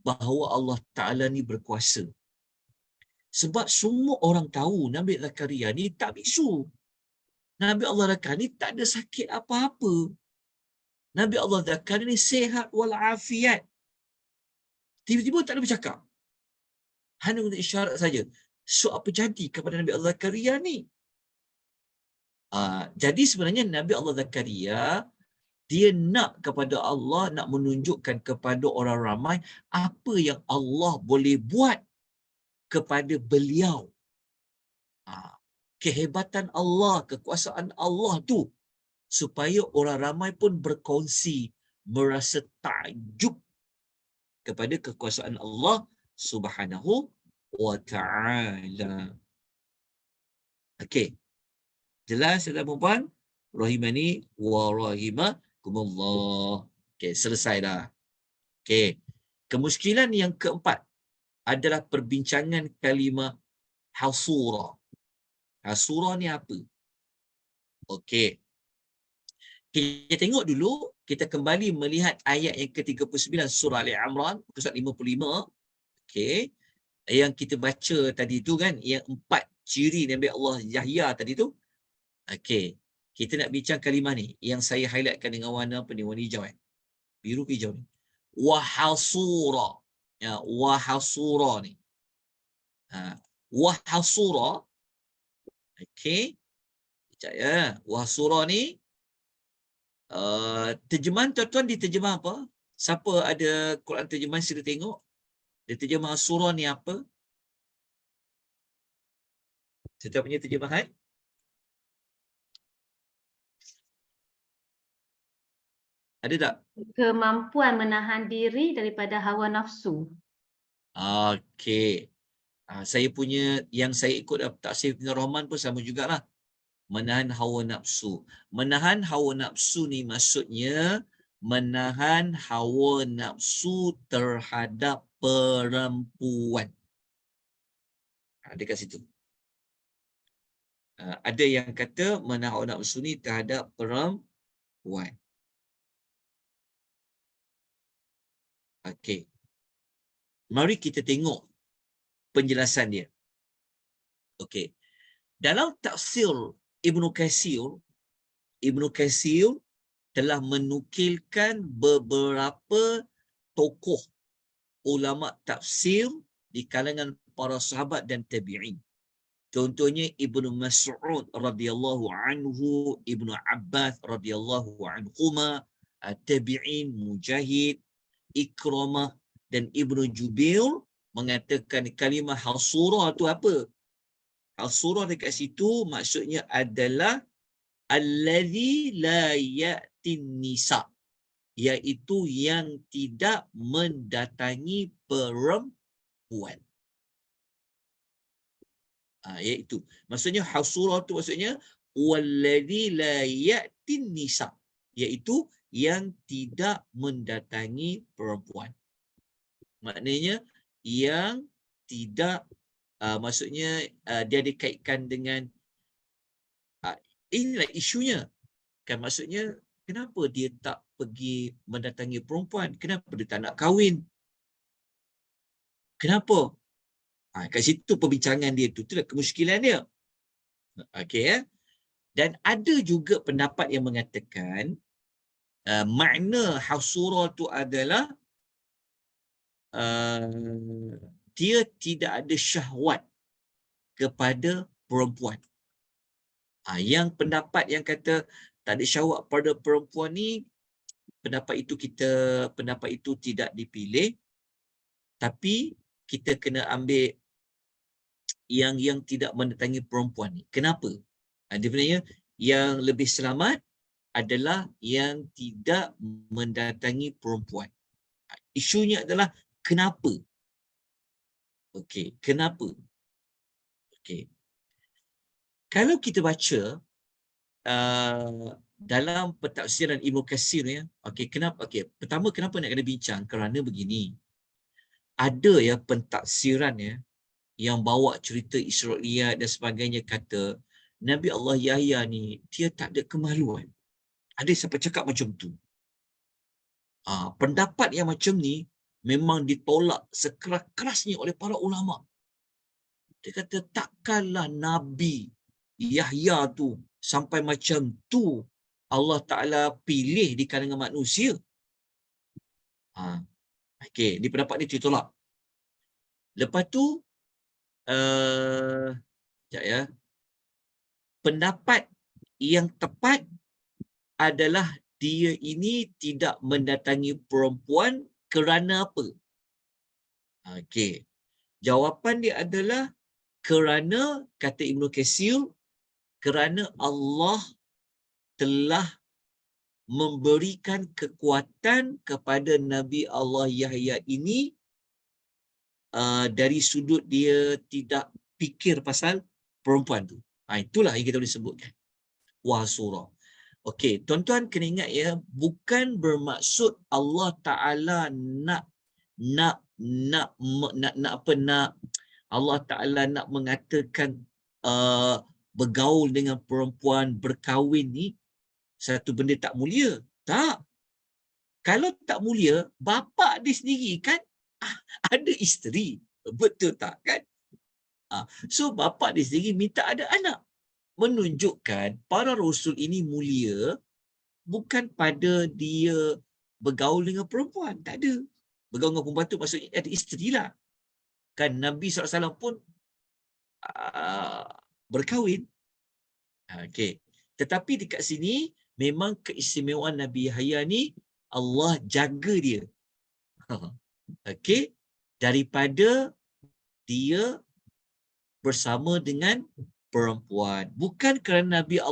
bahawa Allah Ta'ala ni berkuasa. Sebab semua orang tahu Nabi Zakaria ni tak bisu. Nabi Allah Zakaria ni tak ada sakit apa-apa. Nabi Allah Zakaria ni sihat walafiat. Tiba-tiba tak ada bercakap. Hanya untuk isyarat saja. So apa jadi kepada Nabi Allah Zakaria ni? Jadi sebenarnya Nabi Allah Zakaria Dia nak kepada Allah, nak menunjukkan kepada orang ramai apa yang Allah boleh buat kepada beliau. Kehebatan Allah, kekuasaan Allah tu, supaya orang ramai pun berkongsi, merasa takjub kepada kekuasaan Allah Subhanahu wa ta'ala. Okey. Jelas tuan puan? Rahimani wa rahimakumullah. Okey, selesai dah. Okey. Kemuskilan yang keempat adalah perbincangan kalimah hasura. Hasura ni apa? Okey. Kita tengok dulu, kita kembali melihat ayat yang ke-39 surah Al-Imran, surat 55. Okey. Yang kita baca tadi tu kan, yang 4 ciri Nabi Allah Yahya tadi tu. Okey. Kita nak bincang kalimah ni yang saya highlightkan dengan warna apa ni? Warna hijau biru ke hijau ni. Wahasura. Ya, wahasura ni. Wahasura. Okey. Sekejap ya. Wahasura ni terjemahan tuan-tuan diterjemah apa? Siapa ada Quran terjemahan sila tengok. Dia terjemah surah ni apa? Setiap punya terjemahan. Ada tak? Kemampuan menahan diri daripada hawa nafsu. Okey. Saya punya, yang saya ikut tafsir Ibn Rahman pun sama jugalah. Menahan hawa nafsu. Menahan hawa nafsu ni maksudnya menahan hawa nafsu terhadap perempuan. Dekat situ. Ada yang kata menahan hawa nafsu ni terhadap perempuan. Okey. Mari kita tengok penjelasan dia. Okey. Dalam tafsir Ibnu Katsir telah menukilkan beberapa tokoh ulama tafsir di kalangan para sahabat dan tabi'in. Contohnya Ibnu Mas'ud radhiyallahu anhu, Ibnu Abbas radhiyallahu anhuma, tabi'in Mujahid, Ikramah dan Ibnu Jubair mengatakan kalimah hasura tu apa? Hasura dekat situ maksudnya adalah allazi la ya'tin nisa, iaitu yang tidak mendatangi perempuan. Iaitu maksudnya hasura tu maksudnya wallazi la ya'tin nisa, iaitu yang tidak mendatangi perempuan. Maknanya yang tidak maksudnya dia dikaitkan dengan inilah isunya kan, maksudnya kenapa dia tak pergi mendatangi perempuan, kenapa dia tak nak kahwin, kenapa? Kat situ perbincangan dia tu, itulah kemuskilan dia. Okey ya. Dan ada juga pendapat yang mengatakan makna hasura tu adalah dia tidak ada syahwat kepada perempuan. Yang pendapat yang kata tak ada syahwat pada perempuan ni, pendapat itu tidak dipilih, tapi kita kena ambil yang tidak mendatangi perempuan ni. Kenapa? Dia sebenarnya yang lebih selamat adalah yang tidak mendatangi perempuan. Isunya adalah kenapa? Okey, kenapa? Okey. Kalau kita baca dalam pentafsiran Ibnu Katsir ya. Okey, kenapa? Okey, pertama kenapa nak kena bincang? Kerana begini. Ada ya pentafsiran ya yang bawa cerita Israiliyat dan sebagainya kata Nabi Allah Yahya ni dia tak ada kemaluan. Ada siapa cakap macam tu. Pendapat yang macam ni memang ditolak sekeras-kerasnya oleh para ulama. Dia kata takkanlah Nabi Yahya tu sampai macam tu Allah Ta'ala pilih di kalangan manusia. Okey, di pendapat ni ditolak. Lepas tu sekejap ya. Pendapat yang tepat adalah dia ini tidak mendatangi perempuan kerana apa? Okey. Jawapan dia adalah kerana, kata Ibnu Katsir, kerana Allah telah memberikan kekuatan kepada Nabi Allah Yahya ini dari sudut dia tidak fikir pasal perempuan tu. Itulah yang kita boleh sebutkan. Wahsura. Okey, tuan-tuan kena ingat ya, bukan bermaksud Allah Taala nak Allah Taala nak mengatakan bergaul dengan perempuan, berkahwin ni satu benda tak mulia. Tak. Kalau tak mulia, bapa dia sendiri kan ada isteri. Betul tak kan? So bapa dia sendiri minta ada anak. Menunjukkan para rasul ini mulia bukan pada dia bergaul dengan perempuan. Tak ada. Bergaul dengan perempuan tu maksudnya ada isteri lah. Kan Nabi SAW pun berkahwin. Okey. Tetapi dekat sini memang keistimewaan Nabi Yahya ni Allah jaga dia. Okey. Daripada dia bersama dengan perempuan. Bukan kerana Nabi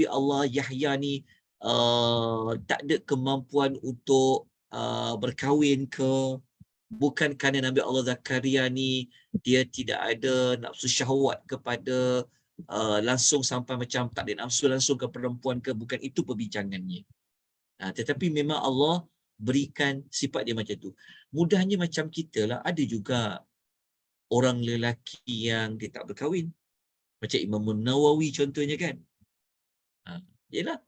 Allah Yahya ni tak ada kemampuan untuk berkahwin ke, bukan kerana Nabi Allah Zakaria ni dia tidak ada nafsu syahwat kepada langsung sampai macam tak ada nafsu langsung ke perempuan ke, bukan itu perbincangannya. Tetapi memang Allah berikan sifat dia macam tu. Mudahnya macam kita lah, ada juga orang lelaki yang dia tak berkahwin. Macam Imam Nawawi contohnya kan. Yalah.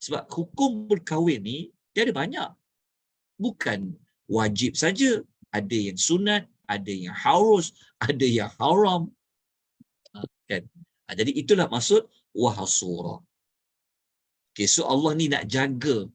Sebab hukum berkahwin ni dia ada banyak. Bukan wajib saja. Ada yang sunat, ada yang harus, ada yang haram. Kan? Jadi itulah maksud wahsura. Okay, so Allah ni nak jaga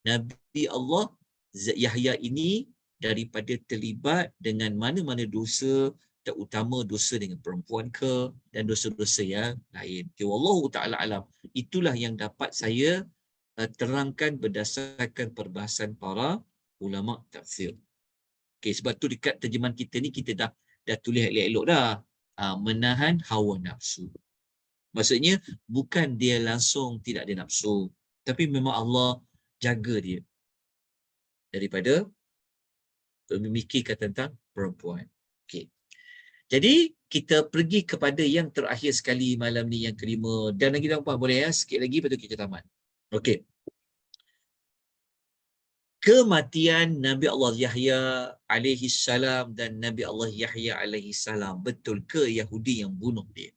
Nabi Allah Yahya ini daripada terlibat dengan mana-mana dosa, terutama dosa dengan perempuan ke dan dosa-dosa yang lain. Okay, wallahu ta'ala alam. Itulah yang dapat saya terangkan berdasarkan perbahasan para ulama tafsir. Okay, sebab tu dekat terjemahan kita ni kita dah tulis elok-elok dah. Menahan hawa nafsu. Maksudnya bukan dia langsung tidak ada nafsu, tapi memang Allah jaga dia daripada memikirkan tentang perempuan. Okey. Jadi kita pergi kepada yang terakhir sekali malam ni, yang kelima, dan lagi apa boleh ya, sikit lagi lepas tu kita tamat. Okey. Kematian Nabi Allah Yahya alaihi salam dan Nabi Allah Yahya alaihi salam, betul ke Yahudi yang bunuh dia?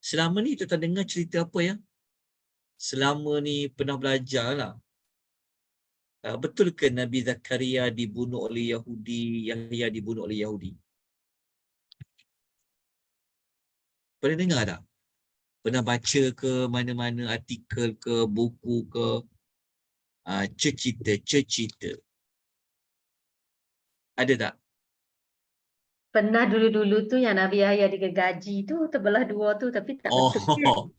Selama ni tuan-tuan dengar cerita apa ya? Selama ni pernah belajar lah. Betul ke Nabi Zakaria dibunuh oleh Yahudi, Yahya dibunuh oleh Yahudi? Pernah dengar tak? Pernah baca ke mana-mana artikel ke, buku ke, cerita? Ada tak? Pernah dulu-dulu tu yang Nabi Yahya digergaji tu terbelah dua tu, tapi tak betul kan?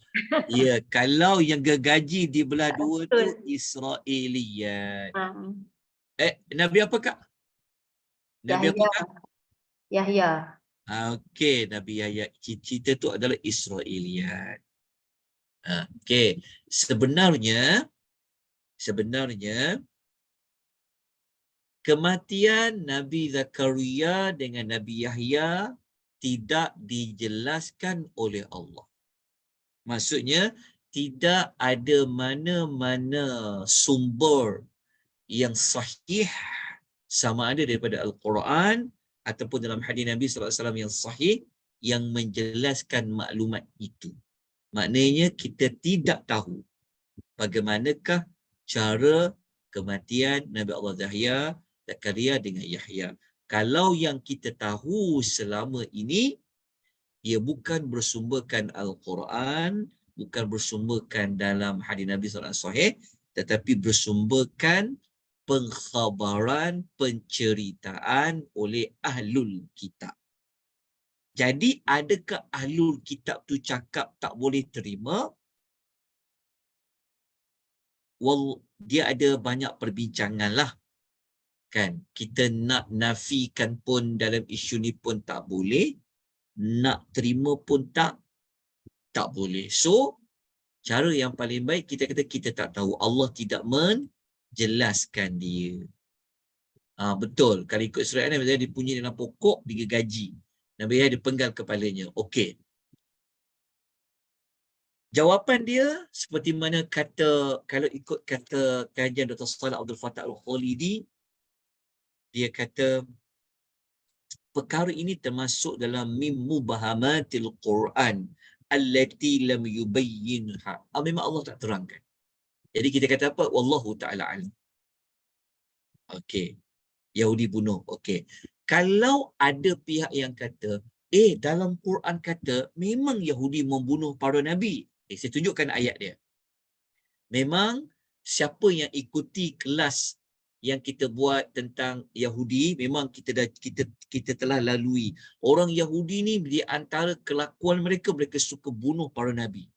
Ya, kalau yang gergaji dibelah Tak dua betul. tu Israiliyat. Ha. Nabi apa kak? Nabi apa Yahya. kak? Yahya. Okey, Nabi Yahya. Cerita tu adalah Israiliyat. Okey, sebenarnya kematian Nabi Zakaria dengan Nabi Yahya tidak dijelaskan oleh Allah. Maksudnya, tidak ada mana-mana sumber yang sahih sama ada daripada Al-Quran ataupun dalam hadis Nabi SAW yang sahih yang menjelaskan maklumat itu. Maknanya kita tidak tahu bagaimanakah cara kematian Nabi Allah Zakaria dengan Yahya. Kalau yang kita tahu selama ini, ia bukan bersumberkan Al-Quran, bukan bersumberkan dalam hadis Nabi SAW sahih, tetapi bersumberkan pengkhabaran, penceritaan oleh ahlul kitab. Jadi adakah ahlul kitab tu cakap tak boleh terima? dia ada banyak perbincangan lah. Kan? Kita nak nafikan pun dalam isu ni pun tak boleh. Nak terima pun tak boleh. So, cara yang paling baik kita kata kita tak tahu. Allah tidak menjelaskan dia. Betul. Kalau ikut surat ni, dia dipunyi dalam pokok, digaji. Nabi Yahya dipenggal kepalanya. Okey. Jawapan dia seperti mana kata, kalau ikut kata kajian Dr. Salih Abdul Fattah Al-Khalidi, dia kata perkara ini termasuk dalam mim mubahamatil Quran allati lam yubayyinha. Memang Allah tak terangkan. Jadi kita kata apa? Wallahu ta'ala alim. Okey. Yahudi bunuh. Okey. Kalau ada pihak yang kata, dalam Quran kata memang Yahudi membunuh para nabi. Saya tunjukkan ayat dia. Memang siapa yang ikuti kelas yang kita buat tentang Yahudi, memang kita telah lalui. Orang Yahudi ni di antara kelakuan mereka, mereka suka bunuh para nabi.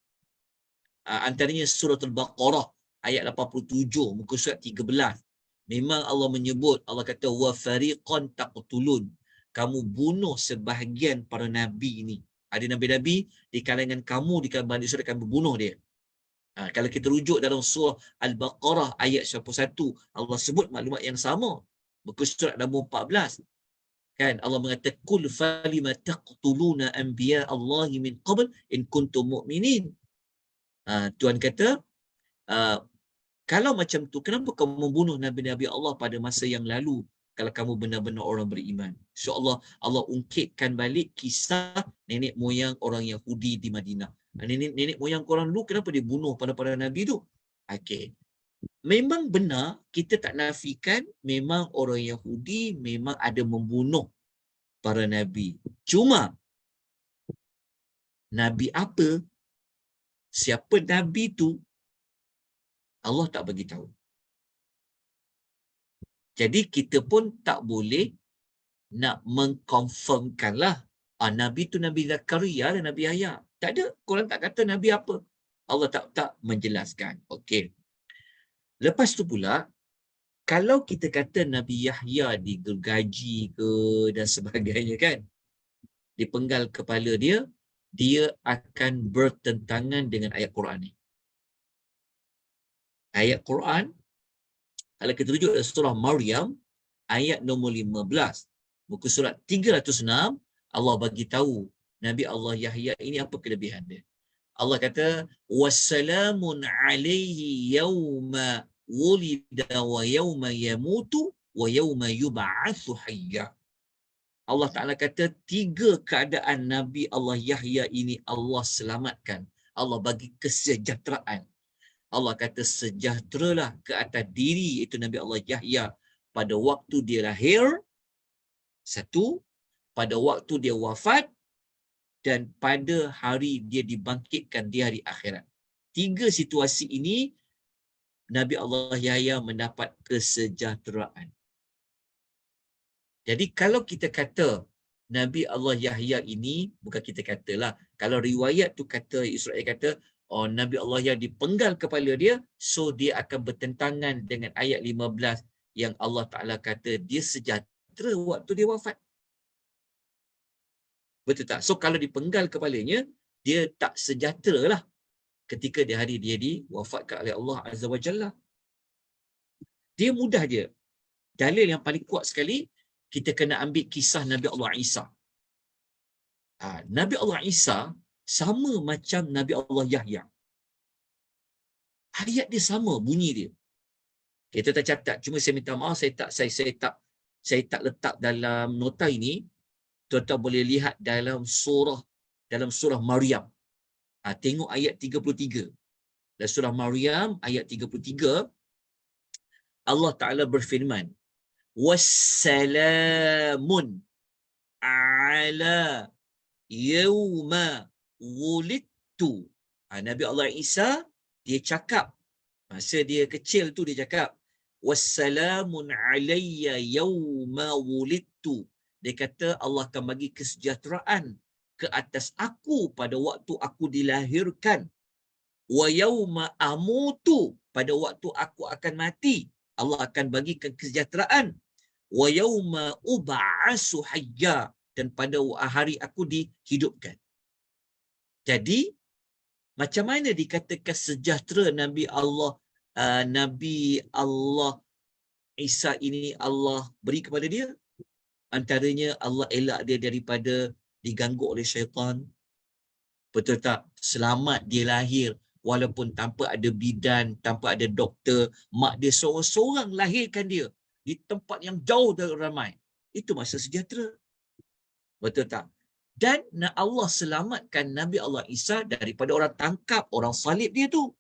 Antaranya surah Al-Baqarah ayat 87 muka surat 13. Memang Allah menyebut, Allah kata wa fariqan taqtulun. Kamu bunuh sebahagian para nabi ini. Ada nabi-nabi di kalangan kamu, di kalangan Bani Israil, kamu bunuh dia. Kalau kita rujuk dalam surah Al-Baqarah ayat 91, Allah sebut maklumat yang sama. Muka surat nombor 14. Kan Allah mengatakan kul falima taqtuluna anbiya Allah min qabl in kuntum mu'minin. Tuhan kata, kalau macam tu, kenapa kamu membunuh nabi-nabi Allah pada masa yang lalu kalau kamu benar-benar orang beriman? So Allah ungkitkan balik kisah nenek moyang orang Yahudi di Madinah. Nenek moyang korang dulu kenapa dia bunuh para nabi tu? Okey. Memang benar, kita tak nafikan memang orang Yahudi memang ada membunuh para nabi. Cuma nabi apa? Siapa nabi tu? Allah tak bagi tahu. Jadi kita pun tak boleh nak mengkonfirmkanlah nabi tu Nabi Zakaria dan Nabi Yahya. Tak ada. Quran tak kata nabi apa. Allah tak menjelaskan. Okey. Lepas tu pula, kalau kita kata Nabi Yahya digergaji ke dan sebagainya kan, dipenggal kepala dia, dia akan bertentangan dengan ayat Quran ni. Ayat Quran, kalau kita rujuk dalam surah Maryam, ayat nombor 15, muka surat 306, Allah bagi tahu Nabi Allah Yahya ini apa kelebihan dia. Allah kata, wassalamun alaihi yawma wulida wa yawma yamutu wa yawma yub'atsu hayya. Allah Ta'ala kata, 3 keadaan Nabi Allah Yahya ini Allah selamatkan. Allah bagi kesejahteraan. Allah kata sejahteralah ke atas diri itu Nabi Allah Yahya pada waktu dia lahir, 1, pada waktu dia wafat, dan pada hari dia dibangkitkan di hari akhirat. 3 situasi ini Nabi Allah Yahya mendapat kesejahteraan. Jadi kalau kita kata Nabi Allah Yahya ini, bukan kita katalah, kalau riwayat tu kata, Israel kata, Nabi Allah yang dipenggal kepala dia, so dia akan bertentangan dengan ayat 15 yang Allah Ta'ala kata dia sejahtera waktu dia wafat. Betul tak? So kalau dipenggal kepalanya, dia tak sejahtera lah ketika di hari dia diwafatkan oleh Allah Azza wa Jalla. Dia mudah je. Dalil yang paling kuat sekali, kita kena ambil kisah Nabi Allah Isa. Nabi Allah Isa sama macam Nabi Allah Yahya. Ayat dia sama bunyi dia. Kita tak catat, cuma saya minta maaf, saya tak letak dalam nota ini. Tuan-tuan boleh lihat dalam surah Maryam. Tengok ayat 33. Dalam surah Maryam ayat 33, Allah Ta'ala berfirman, wassalamun ala yawma wulidtu. Nabi Allah Isa, dia cakap, masa dia kecil tu dia cakap, wassalamun alayya yawma wulidtu. Dia kata Allah akan bagi kesejahteraan ke atas aku pada waktu aku dilahirkan. Wa yawma amutu, pada waktu aku akan mati, Allah akan bagikan kesejahteraan. Wa yauma ub'asu hayya, dan pada hari aku dihidupkan. Jadi macam mana dikatakan sejahtera Nabi Allah Isa ini Allah beri kepada dia? Antaranya Allah elak dia daripada diganggu oleh syaitan. Betul tak? Selamat dia lahir walaupun tanpa ada bidan, tanpa ada doktor. Mak dia seorang-seorang lahirkan dia di tempat yang jauh dari ramai. Itu masa sejahtera. Betul tak? Dan Allah selamatkan Nabi Allah Isa daripada orang tangkap, orang salib dia tu.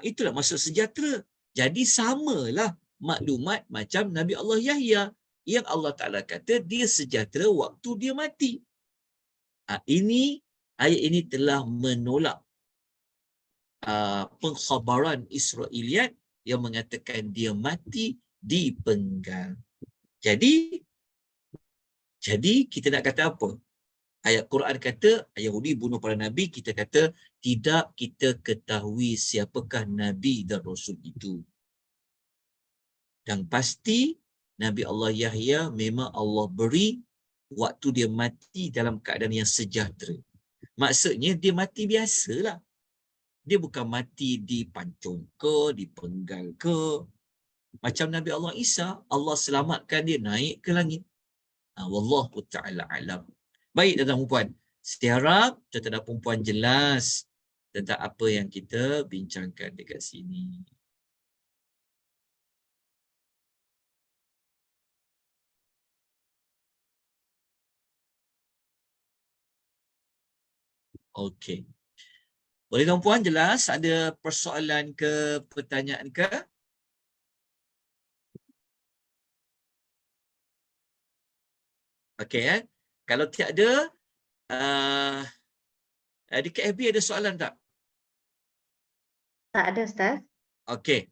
Itulah maksud sejahtera. Jadi samalah maklumat macam Nabi Allah Yahya yang Allah Ta'ala kata dia sejahtera waktu dia mati. Ayat ini telah menolak pengkhabaran Israiliyat yang mengatakan dia mati dipenggal. Jadi kita nak kata apa? Ayat Quran kata Yahudi bunuh para Nabi, kita kata tidak kita ketahui siapakah Nabi dan Rasul itu. Dan pasti Nabi Allah Yahya memang Allah beri waktu dia mati dalam keadaan yang sejahtera. Maksudnya dia mati biasalah. Dia bukan mati dipancung ke, dipenggal ke. Macam Nabi Allah Isa, Allah selamatkan dia naik ke langit. Wallahu ta'ala alam. Baik tuan-tuan dan puan, saya harap tuan-tuan dan puan jelas tentang apa yang kita bincangkan dekat sini. Okey. Boleh tuan puan jelas? Ada persoalan ke, pertanyaan ke? Okey, kalau tiada, dekat FB ada soalan tak? Tak ada, Ustaz. Okey.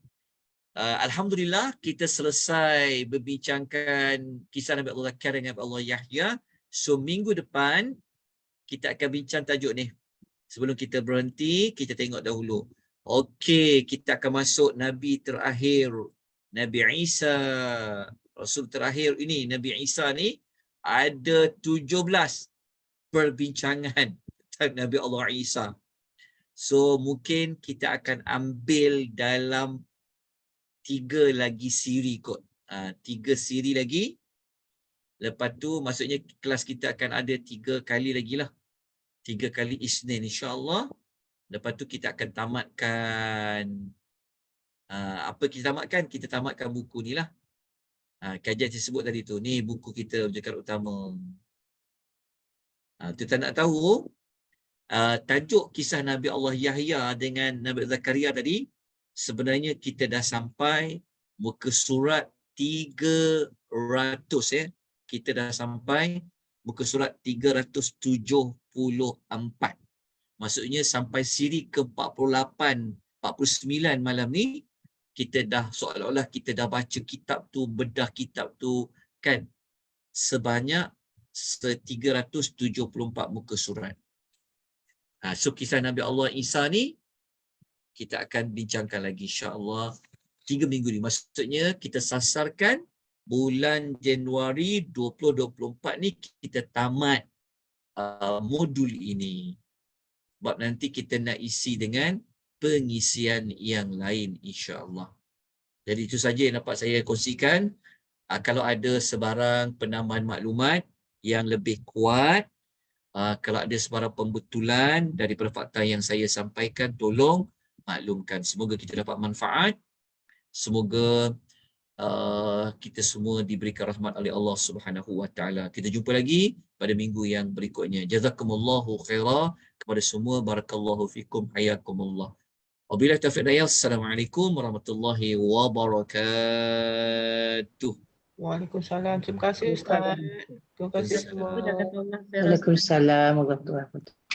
Alhamdulillah, kita selesai berbincangkan kisah Nabi Allah Zakariya dengan Nabi Allah Yahya. So, minggu depan, kita akan bincang tajuk ni. Sebelum kita berhenti, kita tengok dahulu. Okey, kita akan masuk Nabi terakhir, Nabi Isa. Rasul terakhir ini, Nabi Isa ni, ada 17 perbincangan tentang Nabi Allah Isa. So, mungkin kita akan ambil dalam 3 lagi siri kot. 3 siri lagi. Lepas tu, maksudnya kelas kita akan ada 3 kali lagi lah. 3 kali Isnin insyaAllah. Lepas tu kita akan tamatkan, apa kita tamatkan? Kita tamatkan buku ni lah. Kajian saya sebut tadi tu. Ni buku kita, rujukan utama. Kita nak tahu, tajuk kisah Nabi Allah Yahya dengan Nabi Zakaria tadi, sebenarnya kita dah sampai muka surat 300 ya. Kita dah sampai muka surat 374. Maksudnya sampai siri ke-48, 49 malam ni, kita dah seolah-olah kita dah baca kitab tu, bedah kitab tu kan, sebanyak 374 muka surat. So kisah Nabi Allah Isa ni kita akan bincangkan lagi insya-Allah 3 minggu ni. Maksudnya kita sasarkan bulan Januari 2024 ni kita tamat modul ini. Sebab nanti kita nak isi dengan pengisian yang lain insya-Allah. Jadi itu saja yang dapat saya kongsikan. Kalau ada sebarang penambahan maklumat yang lebih kuat, kalau ada sebarang pembetulan daripada fakta yang saya sampaikan, tolong maklumkan. Semoga kita dapat manfaat. Semoga kita semua diberikan rahmat oleh Allah Subhanahu Wa Taala. Kita jumpa lagi pada minggu yang berikutnya. Jazakumullahu khaira kepada semua. Barakallahu fikum, hayakumullah. Wabillahi taufiq wal hidayah. Assalamualaikum warahmatullahi wabarakatuh. Waalaikumsalam. Terima kasih Ustaz. Terima kasih semua. Jazakallah khairan. Waalaikumsalam warahmatullahi wabarakatuh.